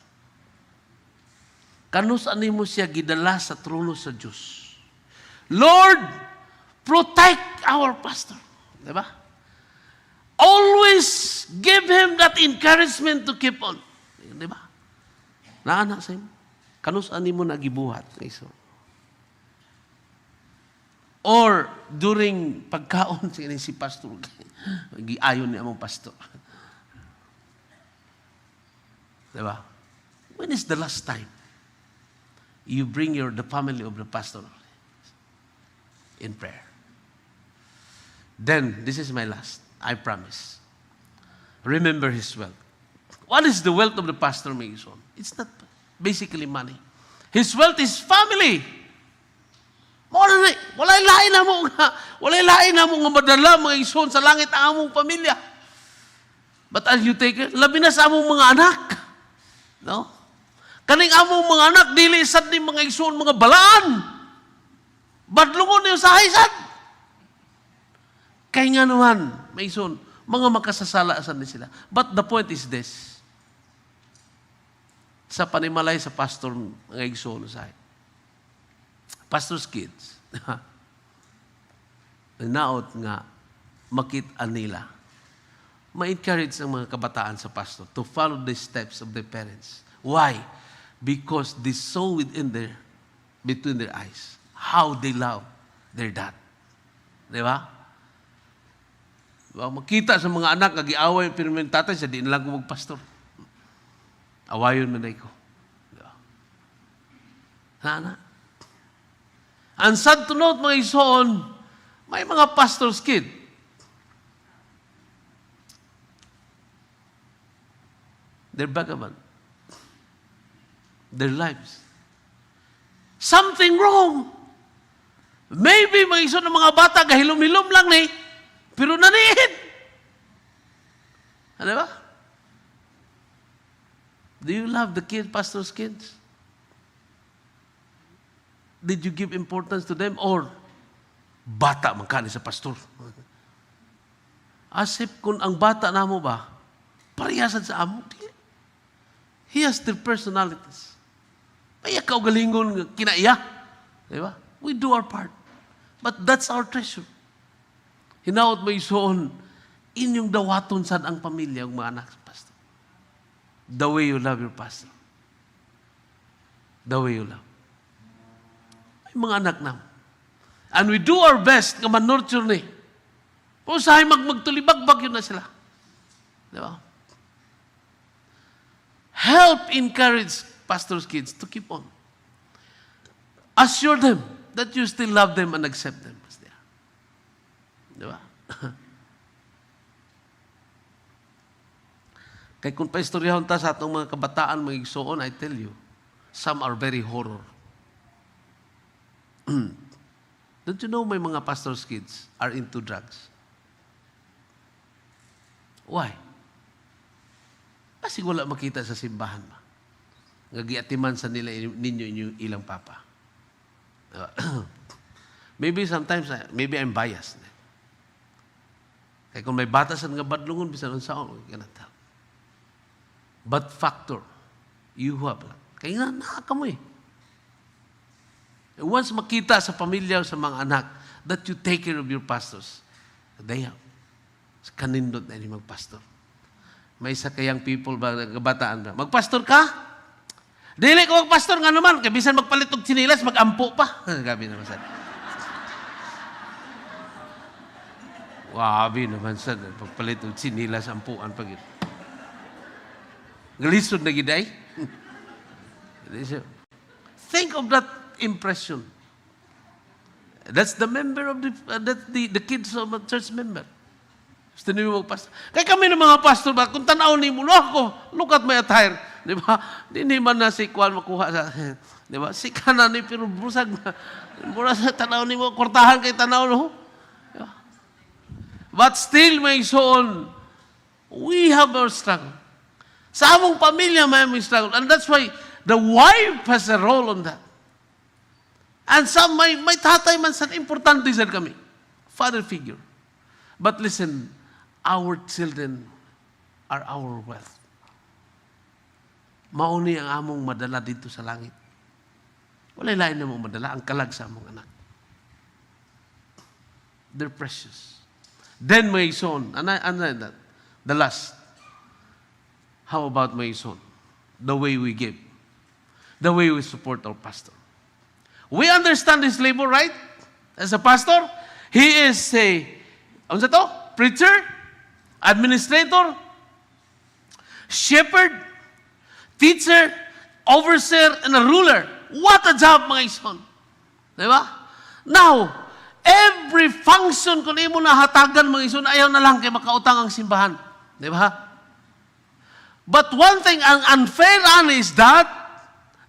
Kanus ani mo siya gidala sa trono sa Diyos. Lord, protect our pastor. Diba? Always give him that encouragement to keep on. Diba? Naana sa imo. Kanus ani mo nagibuhat. So, or during pagkaon si pastor, giayon ni among pastor. Diba? When is the last time you bring the family of the pastor in prayer? Then, this is my last. I promise. Remember his wealth. What is the wealth of the pastor, Mason? It's not basically money. His wealth is family. Walay lain na mo nga madala mga ison sa langit ang among pamilya. But as you take it, labi na sa among mga anak. No? Kaning among mga anak, dili sad ni mga ison, mga balaan. Badlungon niyo sa haisan. Kaya nga naman, may ison, mga makasasala asan din sila. But the point is this. Sa panimalay sa pastor ng igsoon sa pastor's kids, naot nga makita nila, ma-encourage ang mga kabataan sa pastor to follow the steps of their parents. Why? Because they saw between their eyes, how they love their dad. Di ba? Makita sa mga anak, nag-iaway, pero may tatay siya, di na lang magpastor. Awayon man na ko. Di ba? Hana? Ang sad to note, mga ison, may mga pastor's kid. They're vagabond. Their lives. Something wrong. Maybe mga ison ng mga bata, gahilom-hilom lang ni, pero nanihid. Ano ba? Do you love the pastor's kids? Did you give importance to them? Or bata man kani sa pastor? Asip kung ang bata na mo ba, pariyasan sa amo. He has their personalities. May ikaw galingon kinaiya. Diba? We do our part. But that's our treasure. Hinaot mo isuon, inyong dawaton sad ang pamilya, ang mga anak sa pastor. The way you love your pastor. The way you love. May mga anak na. And we do our best nga man-nurture ni. Kung sahay magtulibagbag, yun na sila. Di ba? Help encourage pastors' kids to keep on. Assure them that you still love them and accept them as they are. Di ba? Kaya kung paistoryahon ta sa atong mga kabataan, mga igsoon, I tell you, some are very horror. Don't you know may mga pastors' kids are into drugs? Why? Kasi wala makita sa simbahan ba? Ngagiatiman sa nila ninyo ilang papa. Maybe sometimes, maybe I'm biased. Kaya kung may batasan nga badlungon, bisan ang saon, cannot tell. But factor, you have lang. Kaya nga, nakaka mo eh. Once makita sa pamilya o sa mga anak that you take care of your pastors, they have. Kanindot na ni magpastor. May isa kayang people ba, kabataan ba? Magpastor ka? Dili ko magpastor nga naman, kaya bisan magpalit og tsinilas, magampo pa. Gabi naman sa. Wabi naman sa, pagpalit og tsinilas, ampuan pa gid. Galisod na gid ay. Think of that impression. That's the member of the kids of a church member. Gusto niyo magpastor. Kaya kami ng mga pastor ba, kung tanaw ni mo, ako, look at my attire. Di ba? Di man na si Kwan makuha sa, di ba? Si kanan ni, pero busag na. Mura sa tanaw ni mo, kortahan kay tanaw no. Diba? But still, my son, we have our struggle. Sa among pamilya, may struggle. And that's why the wife has a role on that. And some, may tatay man sa importante sa kami. Father figure. But listen, our children are our wealth. Mauni ang among madala dito sa langit. Walay lain na mong madala, ang kalag sa among anak. They're precious. Then my son, the last. How about my son? The way we give. The way we support our pastor. We understand his labor, right? As a pastor, he is ano sa to? Preacher, administrator, shepherd, teacher, overseer, and a ruler. What a job, mga ison. Diba? Now, every function kung imo na hatagan, mga ison, ayaw na lang kay makautang ang simbahan. Diba? But one thing, ang unfair is that,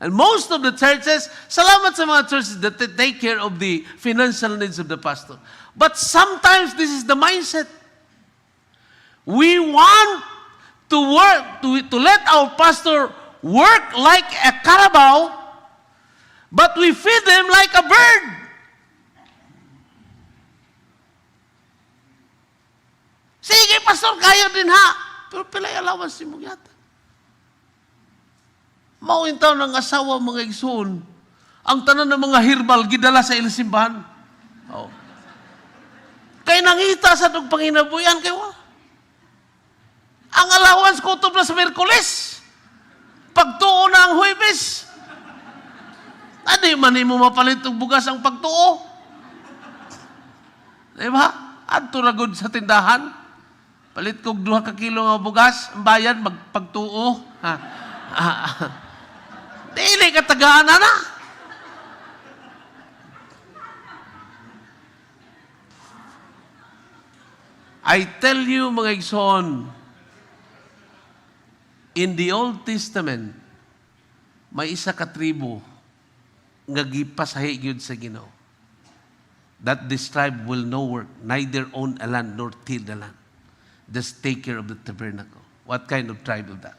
and most of the churches, salamat sa mga churches that take care of the financial needs of the pastor. But sometimes this is the mindset. We want to work, to let our pastor work like a carabao, but we feed them like a bird. Sige, pastor, kayo din ha. Pero pilay allowance mo yata. Mauintaw ng asawa mga igsoon, ang tanan ng mga herbal gidala sa ilsimbahan. Oh. Kay nangita sa itong panginabuyan kayo. Ang allowance ko ito sa Merkules. Pagtuo na ang Huwebes. Adi man mo mapalit ang bugas ang pagtuo. Diba? Adto ragod sa tindahan. Palit kog 2 kilo nga bugas. Ang bayan, magpagtuo. Dili katagaan na. I tell you, mga igsoon, in the Old Testament, may isa ka tribo nga gipasahi gyud sa Ginoo. That this tribe will no work, neither own a land nor till the land. Just take care of the tabernacle. What kind of tribe is that?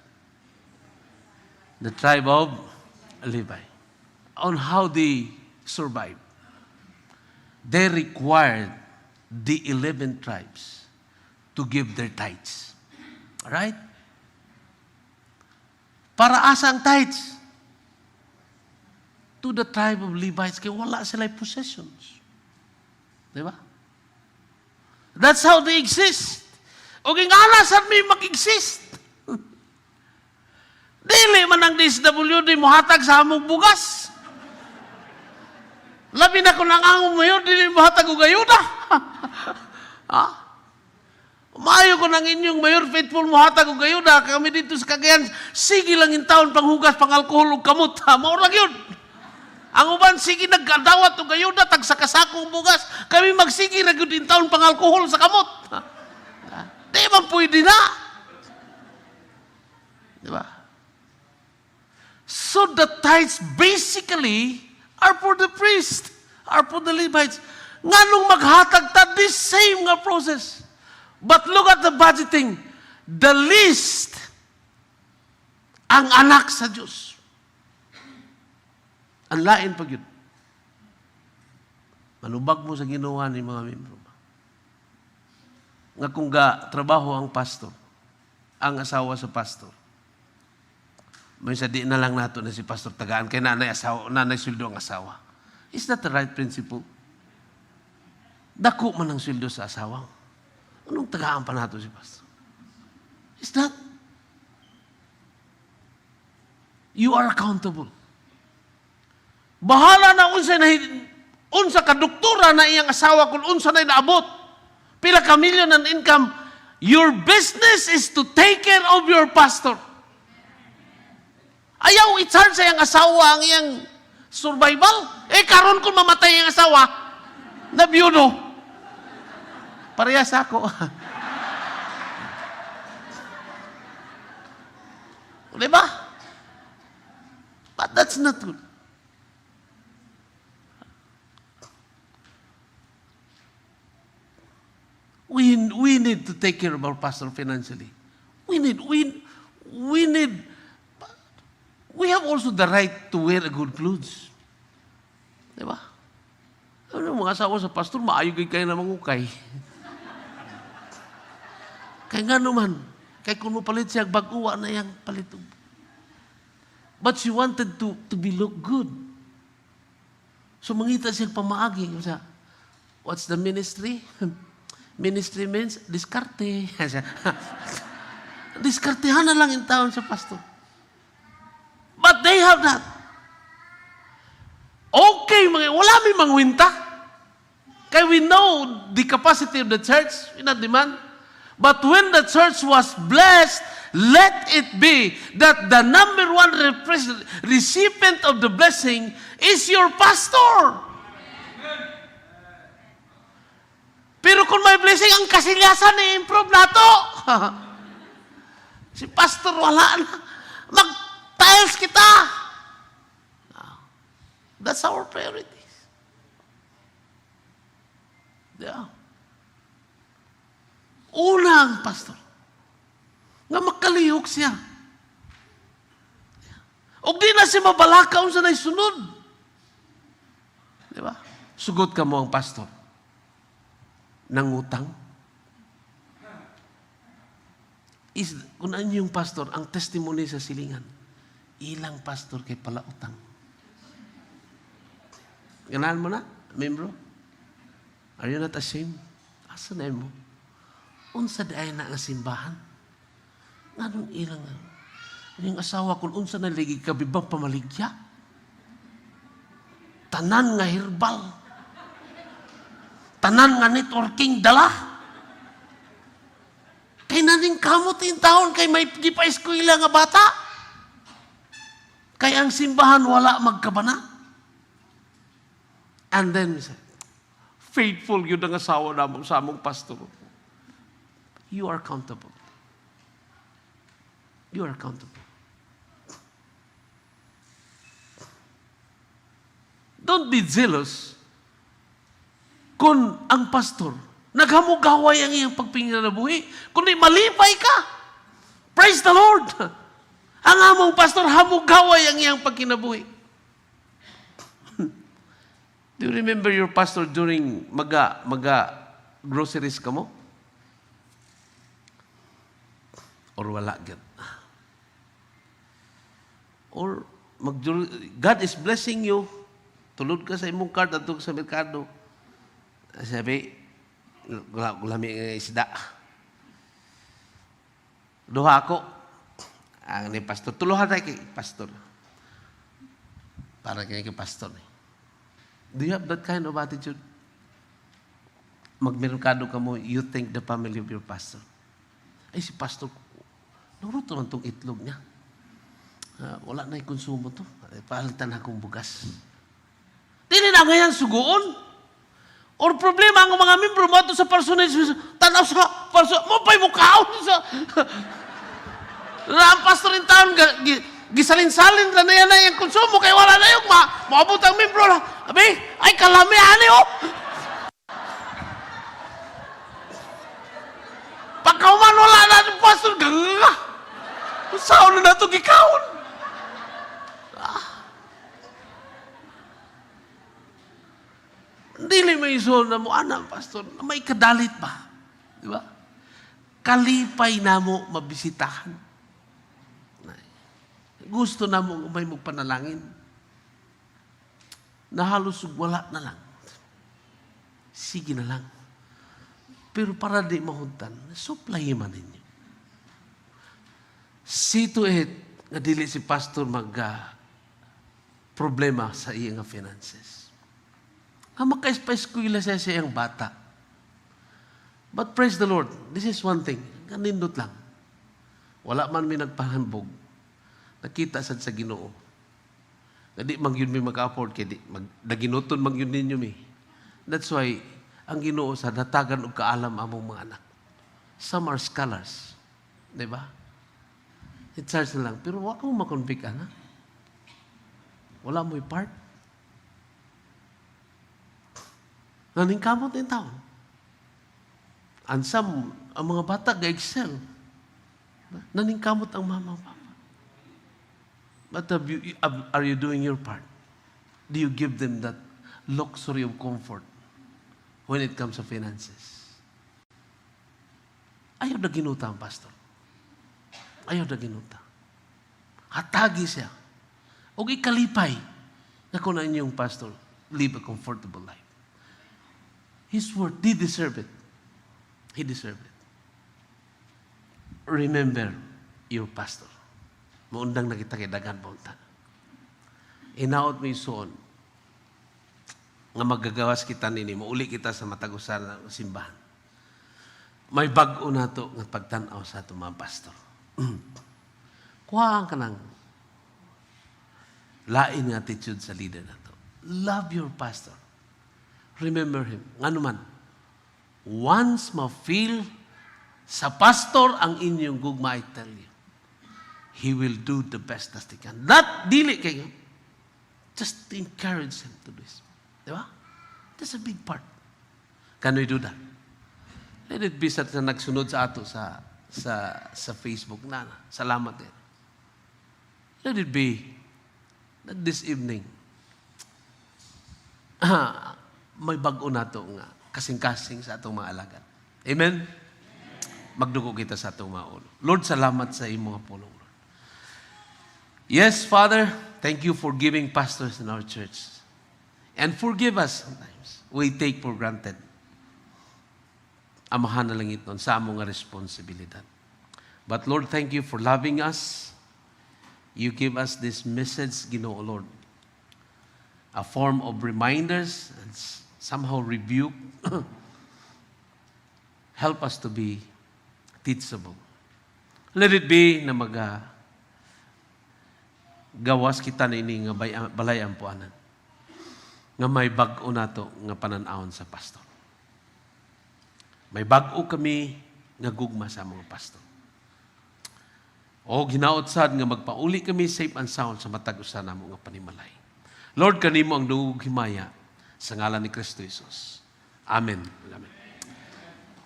The tribe of Levi. On how they survived. They required the 11 tribes to give their tithes. Alright? Para asa ang tithes? To the tribe of Levites, kaya wala sila possessions. Diba? That's how they exist. O gingalasan may mag-exist. Dili man ang DSWD mo hatag sa among bugas. Labi na kung nangangong mo yun, dili mo hatag og ayuda. Ha? Umayo ko ng inyong mayor, faithful mo hatag og ayuda. Kami dito sa Cagayan, sige lang in taon panghugas, pangalkohol ug kamot. Mao lang yun. Ang uban, sige nagkadawat og ayuda, tag sa kasakong bugas. Kami magsige ra gyud in taon pangalkohol sa kamot. Di man pwede na. Di ba? So the tithes basically are for the priest, are for the Levites. Nganong maghatag ta this same nga process. But look at the budgeting. The least ang anak sa Diyos. Ang lain pag yun. Manubag mo sa ginawa ni mga membro. Nga kung trabaho ang pastor, ang asawa sa pastor, may sa di na lang nato na si pastor tagaan kay nanay sweldo ang asawa. Is that the right principle? Dako man ang sweldo sa asawa. Anong tagaan pa nato si pastor? Is that? You are accountable. Bahala na unsa ka doktora na iyang asawa kung unsa na naabot. Pila ka million ang income. Your business is to take care of your pastor. Ayaw i-charge sa iyang asawa ang iyang survival. Karon kung mamatay ang asawa, na biyudo. Parehas ako. Diba? But that's not good. We need to take care of our pastor financially. We have also the right to wear a good clothes. Diba? Ano mga asawa sa pastor, maayog kayo na mangukay. Kaya nga naman, kaya kung palit siya, baguwa na yung palit. But she wanted to be look good. So mangita siyang pamaagi. What's the ministry? Ministry means diskarte. Diskartehan na lang yung taon sa pastor. But they have that. Okay, wala may mangwinta. Kaya we know the capacity of the church, we not demand. But when the church was blessed, let it be that the number one recipient of the blessing is your pastor. Pero kung may blessing, ang kasilyasan i-improve na to. Si pastor wala na. Mag-tiles kita. That's our priorities. Yeah. Una ang pastor. Nga makalihok siya. O di na siya mabalakaw sa naisunod. Di ba? Sugot ka mo ang pastor. Nangutang. Kung ano yung pastor, ang testimony sa silingan, ilang pastor kay pala utang. Ganahan mo na, membro? Are you not ashamed? Asa na mo? Unsa daay na ang simbahan? Anong ilang yung asawa kung unsa na ligi kabibang pamaligya? Tanan nga herbal. Tanan nga networking dala. Kay naning kamot yung taon kay may gipa-eskwela nga bata. Kay ang simbahan wala magkabana. And then, faithful yun ang asawa namang sa among pastor. You are accountable. You are accountable. Don't be jealous kung ang pastor naghamugaway ang iyang pagpinginabuhi. Kundi malipay ka. Praise the Lord. Ang among pastor hamugaway ang iyang pagkinabuhi. Do you remember your pastor during maga groceries ka mo? Or wala gid? Or God is blessing you. Tulod ka sa imong card ato sa merkado. Sabi, gulami ng isda. Duha ako. Ang ni pastor. Tuluhan tayo kay pastor. Para kay pastor. Do you have that kind of attitude? Magmerkado ka mo, you think the family of your pastor. Ay, si pastor, naruto man itong itlog niya. Wala na konsumo to. Palitan akong bugas. Dili na ngayon sugoon. Or problema ang mga membro mo sa personage, tanaw sa person, mo pa'y mukhaon sa... ang pastor in town, gisalin-salin na yan na yung konsumo, kaya wala na yung maabot ang membro. Abi, ay kalami, ani oh! Pagkauman, wala na yung pastor, ganga! Saan na ito gikawon? Dili may iso na mo, anang pastor, may kadalit pa. Di ba? Kalipay na mo mabisitahan. Gusto na mo may magpanalangin. na halos wala na lang. Sige na lang. Pero para di mahuntan, supply man ninyo. See to it, nga dili si pastor problema sa iyang finances. Ang makaispa-eskwila siya iyang bata. But praise the Lord, this is one thing, kanindot lang. Wala man may nagpahambog, nakita sad sa Ginoo. Di man yun may mag-afford, kaya naginuton man yun ninyo may. That's why, ang Ginoo sa datagan o kaalam among mga anak. Some are scholars. Di ba? I-charge na lang. Pero wala mong makonvict, anak. Wala mo'y part. Naningkamot din taon. And some, ang mga bata ga-excel. Naningkamot ang mama o papa. But are you doing your part? Do you give them that luxury of comfort when it comes to finances? Ayaw na ginuta ang pastor. Ayaw na ginuta. Hatagi siya. O ikalipay na kung ano yung pastor, live a comfortable life. His word, he deserve it. He deserve it. Remember your pastor. Maundang na kita kay dagan pauntan. Inaot mo isuon nga magagawas kita nini, mauli kita sa matagusan ng simbahan. May bag-o na to nga pagtanaw sa ito mga pastor. Kuhaan ka ng lain nga attitude sa leader na to. Love your pastor. Remember him. Nga naman, once ma-feel sa pastor ang inyong gugma, I tell you, he will do the best as he can. Not dili kayo. Just encourage him to do this. Di ba? That's a big part. Can we do that? Let it be sa nagsunod sa ato sa Facebook na. Salamat din. Let it be that this evening, may bago na ito nga kasing-kasing sa atong mga alagad. Amen? Magdugo kita sa atong mga ulo. Lord, salamat sa iyong mga pulong. Yes, Father, thank you for giving pastors in our church. And forgive us sometimes. We take for granted. Amahan na lang ito sa among responsibilidad. But Lord, thank you for loving us. You give us this message, Ginoo Lord. A form of reminders and somehow rebuke. Help us to be teachable. Let it be na gawas kita na ini nga balay ampuanan. Nga may bag-o nato nga pananawon sa pastor. May bag-o kami nga gugma sa mga pastor. O ginaot sad nga magpauli kami safe and sound sa matag usa namo nga panimalay. Lord, kanimo ang dugog himaya sa ngalan ni Kristo Jesus. Amen. Amen.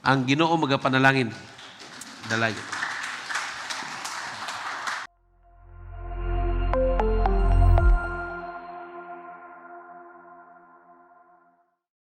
Ang Ginoo magapanalangin. Dalay.